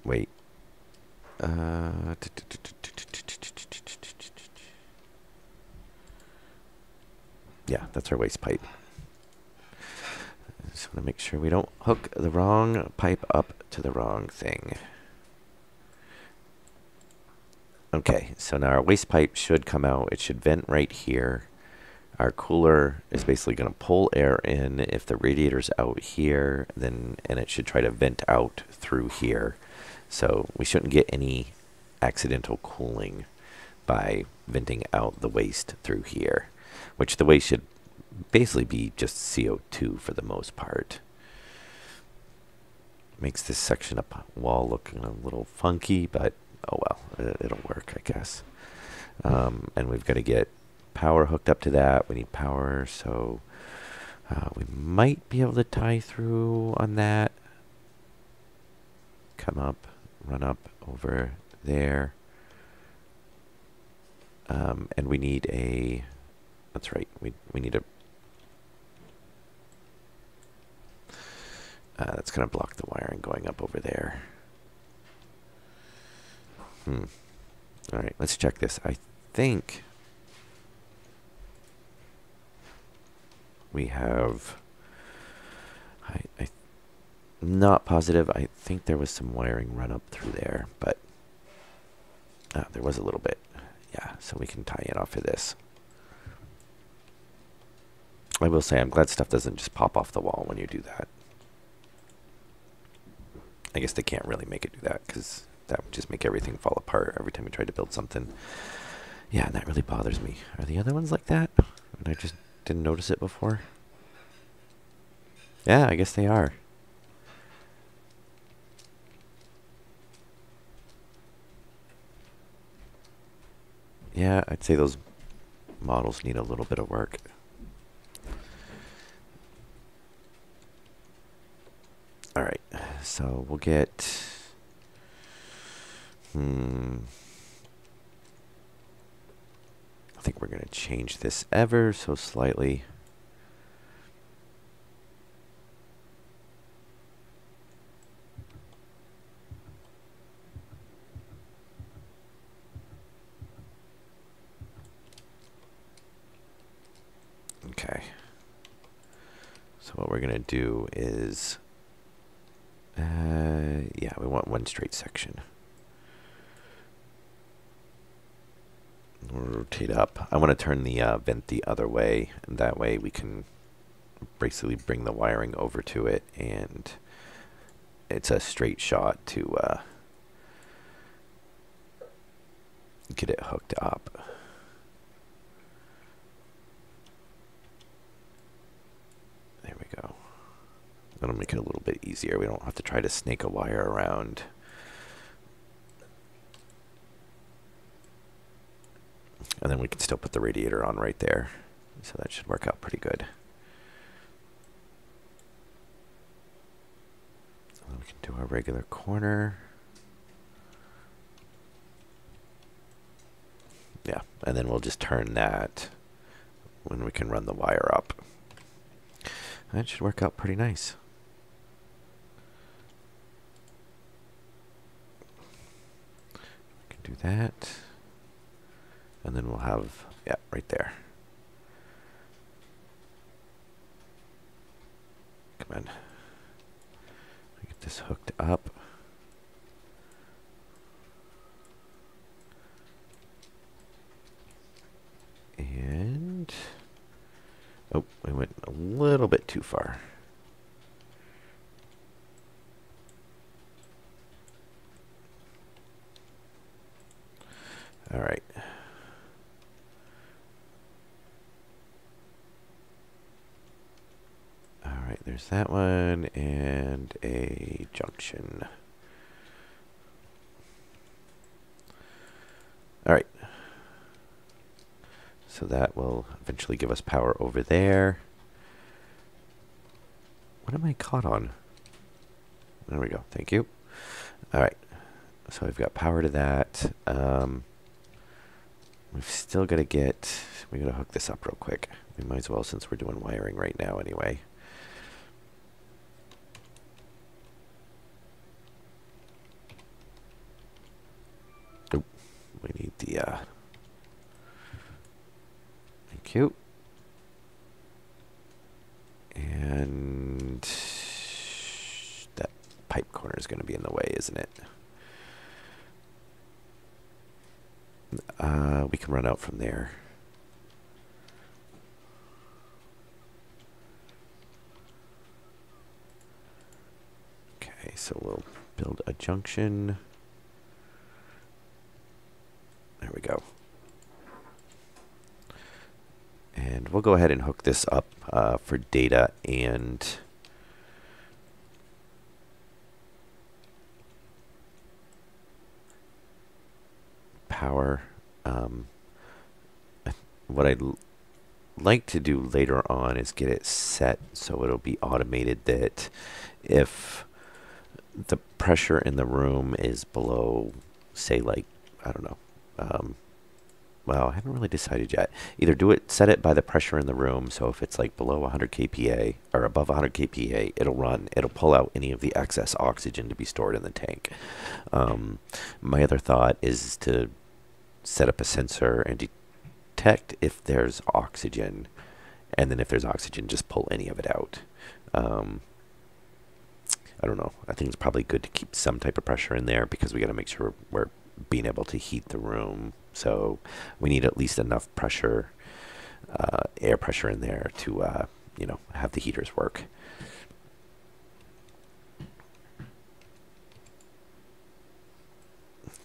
Wait. Yeah, that's our waste pipe. Just want to make sure we don't hook the wrong pipe up to the wrong thing. Okay, so now our waste pipe should come out. It should vent right here. Our cooler is basically going to pull air in. If the radiator's out here, and it should try to vent out through here. So we shouldn't get any accidental cooling by venting out the waste through here, which the waste should basically be just CO2 for the most part. Makes this section up wall look a little funky, but oh well, it'll work, I guess. And we've got to get power hooked up to that. We need power, so we might be able to tie through on that. Come up, run up over there. And we need a... That's right, we need a... that's going to block the wiring going up over there. All right, let's check this. I think we have... I'm not positive. I think there was some wiring run up through there, but there was a little bit. Yeah, so we can tie it off of this. I will say I'm glad stuff doesn't just pop off the wall when you do that. I guess they can't really make it do that because that would just make everything fall apart every time you try to build something. Yeah, and that really bothers me. Are the other ones like that? And I just didn't notice it before? Yeah, I guess they are. Yeah, I'd say those models need a little bit of work. All right, so we'll get... I think we're going to change this ever so slightly. Okay. So what we're going to do is... yeah, we want one straight section. We'll rotate up. I want to turn the vent the other way, and that way we can basically bring the wiring over to it, and it's a straight shot to get it hooked up. There we go. That'll make it a little bit easier. We don't have to try to snake a wire around. And then we can still put the radiator on right there. So that should work out pretty good. And then we can do our regular corner. Yeah, and then we'll just turn that when we can run the wire up. That should work out pretty nice. We can do that. And then we'll have, yeah, right there. Come on. Get this hooked up. And, oh, we went a little bit too far. All right. All right, there's that one and a junction. All right. So that will eventually give us power over there. What am I caught on? There we go. Thank you. All right. So we've got power to that. We've still got to get... we got to hook this up real quick. We might as well, since we're doing wiring right now anyway. Oop. We need the... thank you. And... that pipe corner is going to be in the way, isn't it? We can run out from there. Okay, so we'll build a junction. There we go. And we'll go ahead and hook this up for data and power. What I'd like to do later on is get it set so it'll be automated that if the pressure in the room is below, say, like, I don't know, well, I haven't really decided yet. Either set it by the pressure in the room, so if it's like below 100 kPa or above 100 kPa, it'll pull out any of the excess oxygen to be stored in the tank. My other thought is to set up a sensor and detect if there's oxygen, and then if there's oxygen, just pull any of it out. I don't know. I think it's probably good to keep some type of pressure in there because we got to make sure we're being able to heat the room. So we need at least enough pressure, air pressure in there to, you know, have the heaters work.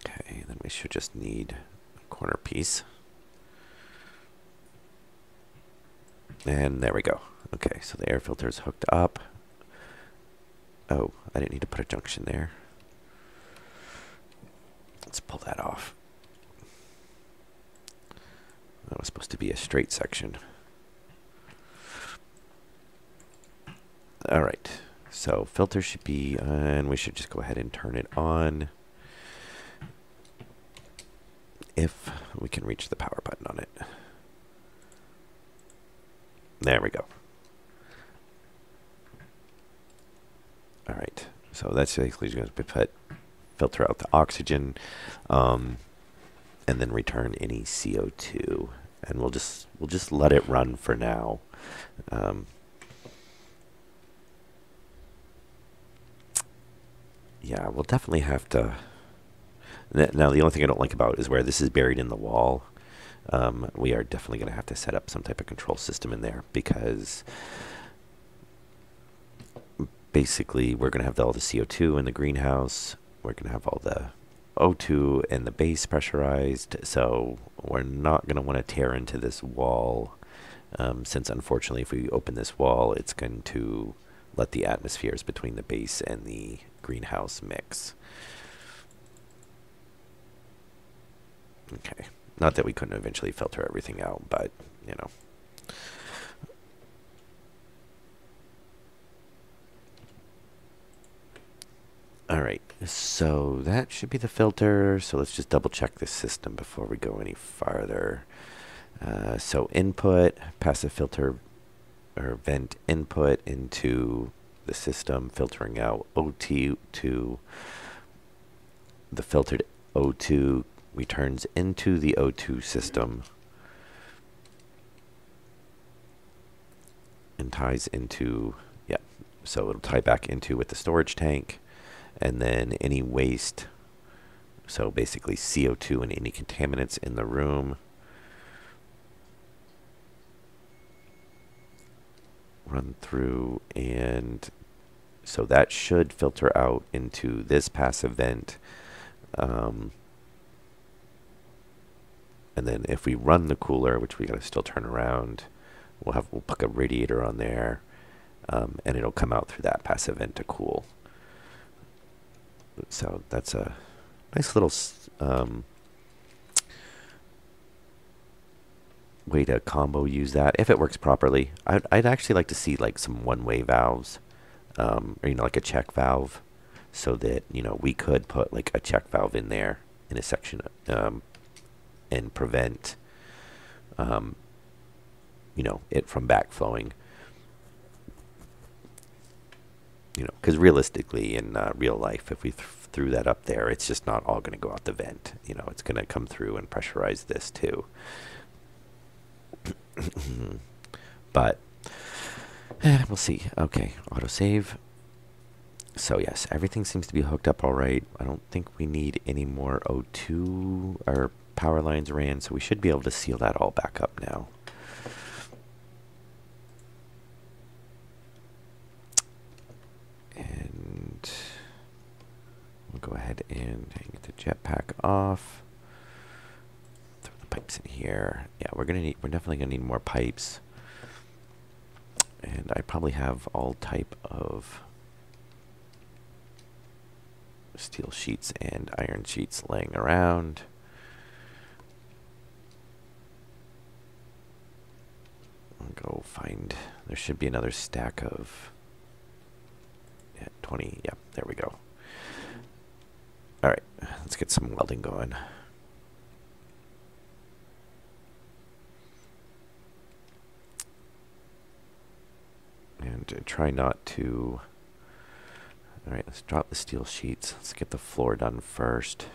Okay, then we should just need a corner piece. And there we go. Okay, so the air filter is hooked up. Oh, I didn't need to put a junction there. Let's pull that off. That was supposed to be a straight section. All right, so filter should be, and we should just go ahead and turn it on if we can reach the power button on it. There we go. All right, so that's basically going to filter out the oxygen, and then return any CO2. And we'll just let it run for now. Yeah, we'll definitely have to. Now, the only thing I don't like about it is where this is buried in the wall. We are definitely going to have to set up some type of control system in there because basically we're going to have all the CO2 in the greenhouse. We're going to have all the O2 and the base pressurized. So we're not going to want to tear into this wall since unfortunately if we open this wall, it's going to let the atmospheres between the base and the greenhouse mix. Okay. Not that we couldn't eventually filter everything out, but, you know. All right, so that should be the filter. So let's just double check this system before we go any farther. So input, passive filter or vent input into the system, filtering out O2. The filtered O2 returns into the O2 system and ties into, yeah, so it'll tie back into with the storage tank, and then any waste, so basically CO2 and any contaminants in the room, run through, and so that should filter out into this passive vent. And then if we run the cooler, which we gotta still turn around, we'll put a radiator on there, and it'll come out through that passive vent to cool. So that's a nice little way to combo use that if it works properly. I'd actually like to see like some one-way valves, or like a check valve, so that we could put like a check valve in there in a section, and prevent it from backflowing. Because realistically in real life, if we threw that up there, it's just not all going to go out the vent. It's going to come through and pressurize this too. But we'll see. Okay, autosave. So yes, everything seems to be hooked up all right. I don't think we need any more O2 or power lines ran, so we should be able to seal that all back up now. And we'll go ahead and get the jetpack off. Throw the pipes in here. Yeah, we're definitely gonna need more pipes. And I probably have all type of steel sheets and iron sheets laying around. I'll go find, there should be another stack of 20. Yeah, there we go. All right, let's get some welding going. And try not to... All right, let's drop the steel sheets. Let's get the floor done first.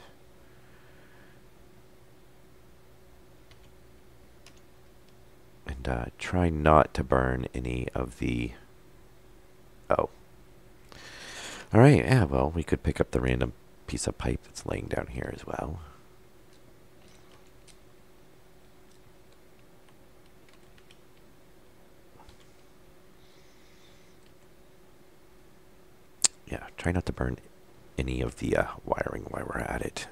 And try not to burn any of the... Oh. All right, yeah, well, we could pick up the random piece of pipe that's laying down here as well. Yeah, try not to burn any of the wiring while we're at it.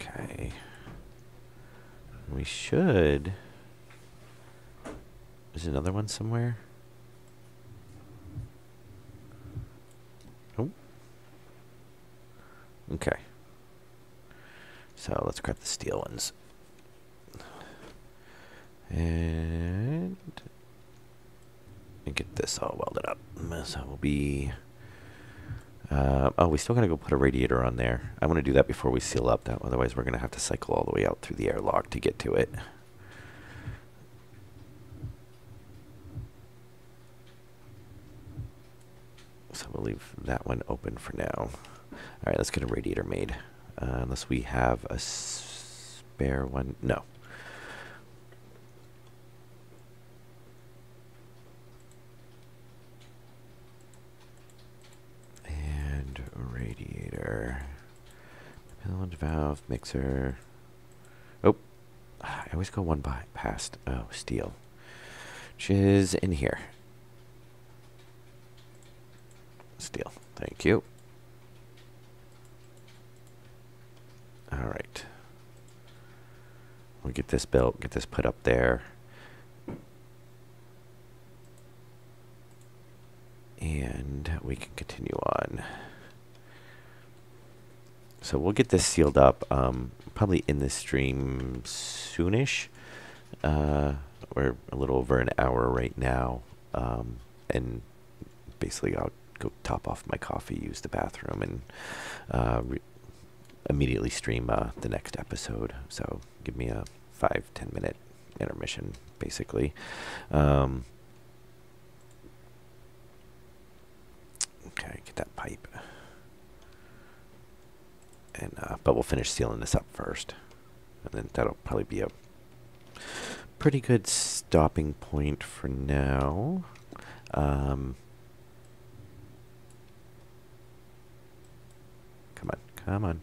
Okay. We should... Is another one somewhere? Oh. Okay. So let's grab the steel ones. And get this all welded up. So we'll be... oh, we still gotta go put a radiator on there. I want to do that before we seal up. Otherwise, we're gonna have to cycle all the way out through the airlock to get to it. So we'll leave that one open for now. All right, let's get a radiator made. Unless we have a spare one. No. And a radiator. Pillar valve, mixer. Oh, I always go one past. Oh, steel. Which is in here. Steel. Thank you. All right. We'll get this built, get this put up there. And we can continue on. So we'll get this sealed up probably in this stream soonish. We're a little over an hour right now. And basically I'll go top off my coffee, use the bathroom, and immediately stream the next episode. So give me a 5-10 minute intermission, basically. Okay, get that pipe. And but we'll finish sealing this up first, and then that'll probably be a pretty good stopping point for now. Come on, come on.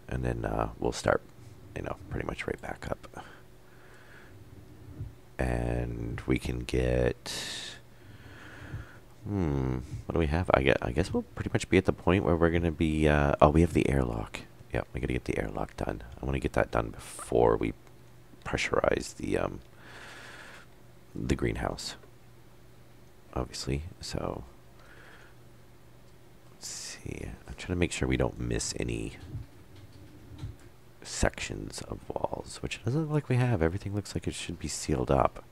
And and then we'll start, pretty much right back up. And we can get, what do we have? I guess we'll pretty much be at the point where we're going to be, oh, we have the airlock. Yeah, we got to get the airlock done. I want to get that done before we pressurize the greenhouse, obviously. So let's see. I'm trying to make sure we don't miss any sections of walls, which it doesn't look like we have. Everything looks like it should be sealed up.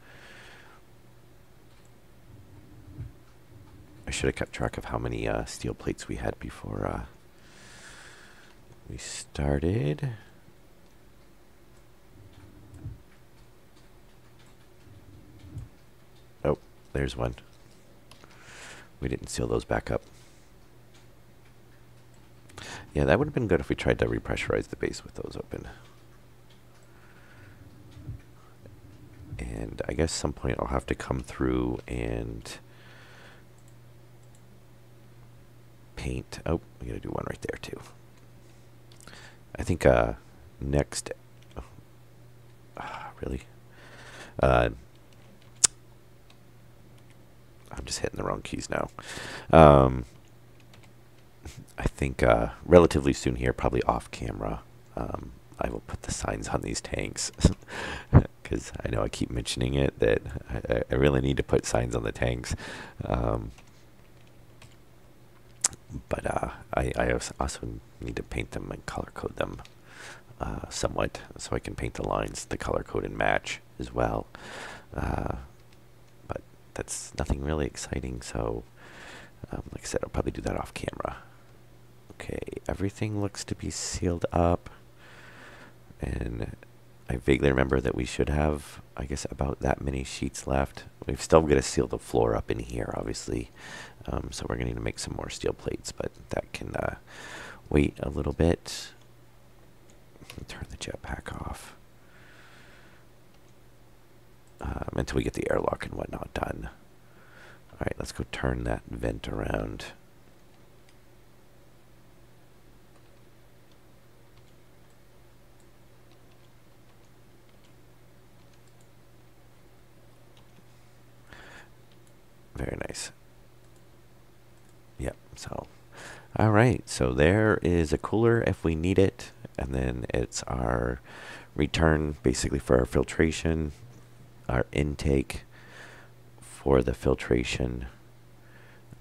I should have kept track of how many steel plates we had before we started. Oh, there's one. We didn't seal those back up. Yeah, that would have been good if we tried to repressurize the base with those open. And I guess some point I'll have to come through and paint. Oh, we gotta do one right there too. I think next. Really? I'm just hitting the wrong keys now. I think relatively soon here, probably off camera, I will put the signs on these tanks. Because I know I keep mentioning it, that I really need to put signs on the tanks. But I also need to paint them and color code them somewhat, so I can paint the lines, the color code, and match as well. But that's nothing really exciting, so like I said, I'll probably do that off camera. Okay, everything looks to be sealed up, and I vaguely remember that we should have, I guess, about that many sheets left. We've still got to seal the floor up in here, obviously, so we're going to need to make some more steel plates, but that can wait a little bit. Turn the jetpack off until we get the airlock and whatnot done. All right, let's go turn that vent around. Very nice. Yep, so, all right, so there is a cooler if we need it, and then it's our return basically for our filtration, our intake for the filtration,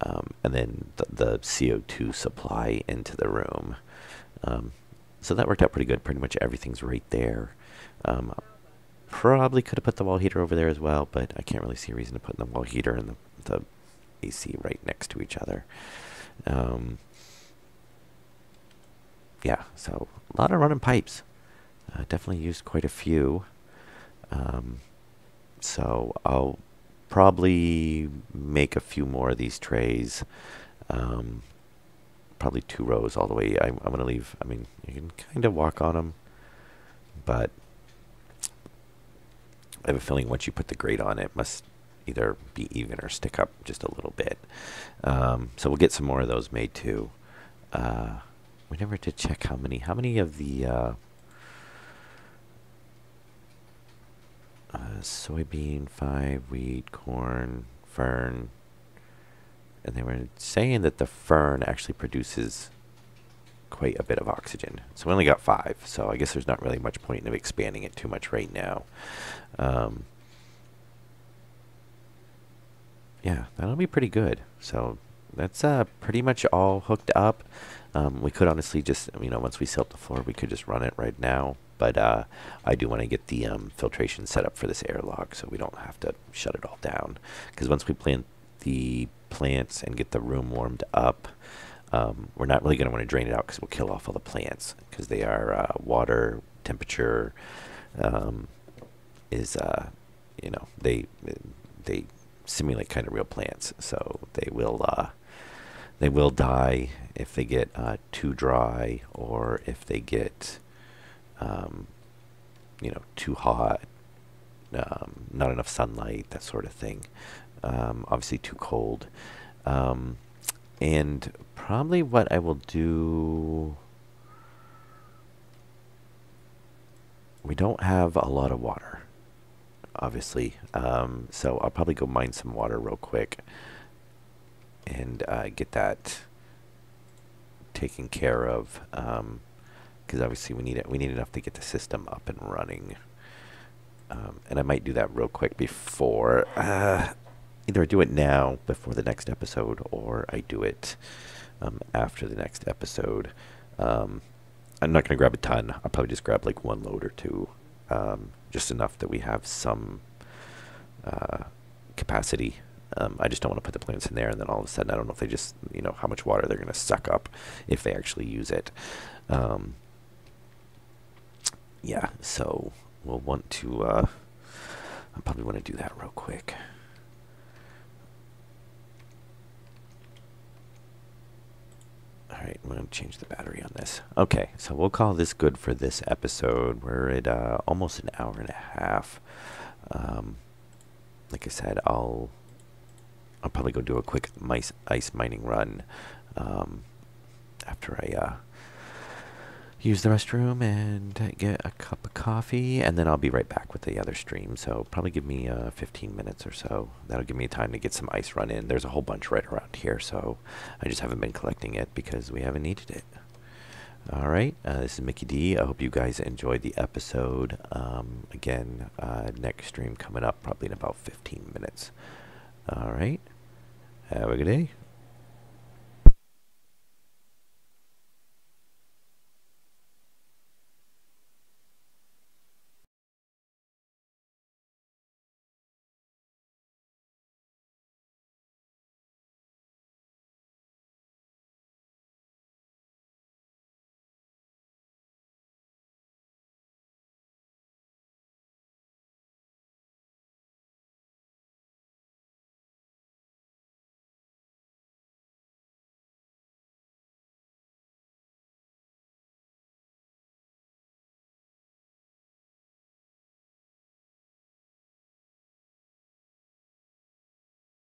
and then the CO2 supply into the room. So that worked out pretty good. Pretty much everything's right there. Probably could have put the wall heater over there as well, but I can't really see a reason to put the wall heater and the AC right next to each other. Yeah, so a lot of running pipes. Definitely used quite a few. So I'll probably make a few more of these trays. Probably 2 rows all the way. I'm going to leave, I mean, you can kind of walk on them, but I have a feeling once you put the grate on, it must either be even or stick up just a little bit. So we'll get some more of those made too. We never did check how many of the soybean, 5, wheat, corn, fern, and they were saying that the fern actually produces quite a bit of oxygen. So we only got 5, so I guess there's not really much point in expanding it too much right now. Yeah, that'll be pretty good. So that's pretty much all hooked up. We could honestly just, once we seal up the floor, we could just run it right now. But I do want to get the filtration set up for this airlock so we don't have to shut it all down. Because once we plant the plants and get the room warmed up, we're not really going to want to drain it out because we'll kill off all the plants because they are water temperature is they simulate kind of real plants, so they will die if they get too dry or if they get too hot, not enough sunlight, that sort of thing. Obviously too cold. And probably what I will do, we don't have a lot of water, obviously. So I'll probably go mine some water real quick and get that taken care of. Because obviously we need it. We need enough to get the system up and running. And I might do that real quick before. Either I do it now before the next episode, or I do it after the next episode. I'm not going to grab a ton. I'll probably just grab like one load or two, just enough that we have some capacity. I just don't want to put the plants in there, and then all of a sudden I don't know if they just, how much water they're going to suck up if they actually use it. Yeah, so we'll want to, I probably want to do that real quick. Alright, I'm going to change the battery on this. Okay, so we'll call this good for this episode. We're at almost an hour and a half. Like I said, I'll probably go do a quick ice mining run after I use the restroom and get a cup of coffee, and then I'll be right back with the other stream. So probably give me 15 minutes or so. That'll give me time to get some ice run in. There's a whole bunch right around here, so I just haven't been collecting it because we haven't needed it. All right, this is Mickey D. I hope you guys enjoyed the episode. Again, next stream coming up probably in about 15 minutes. All right, have a good day.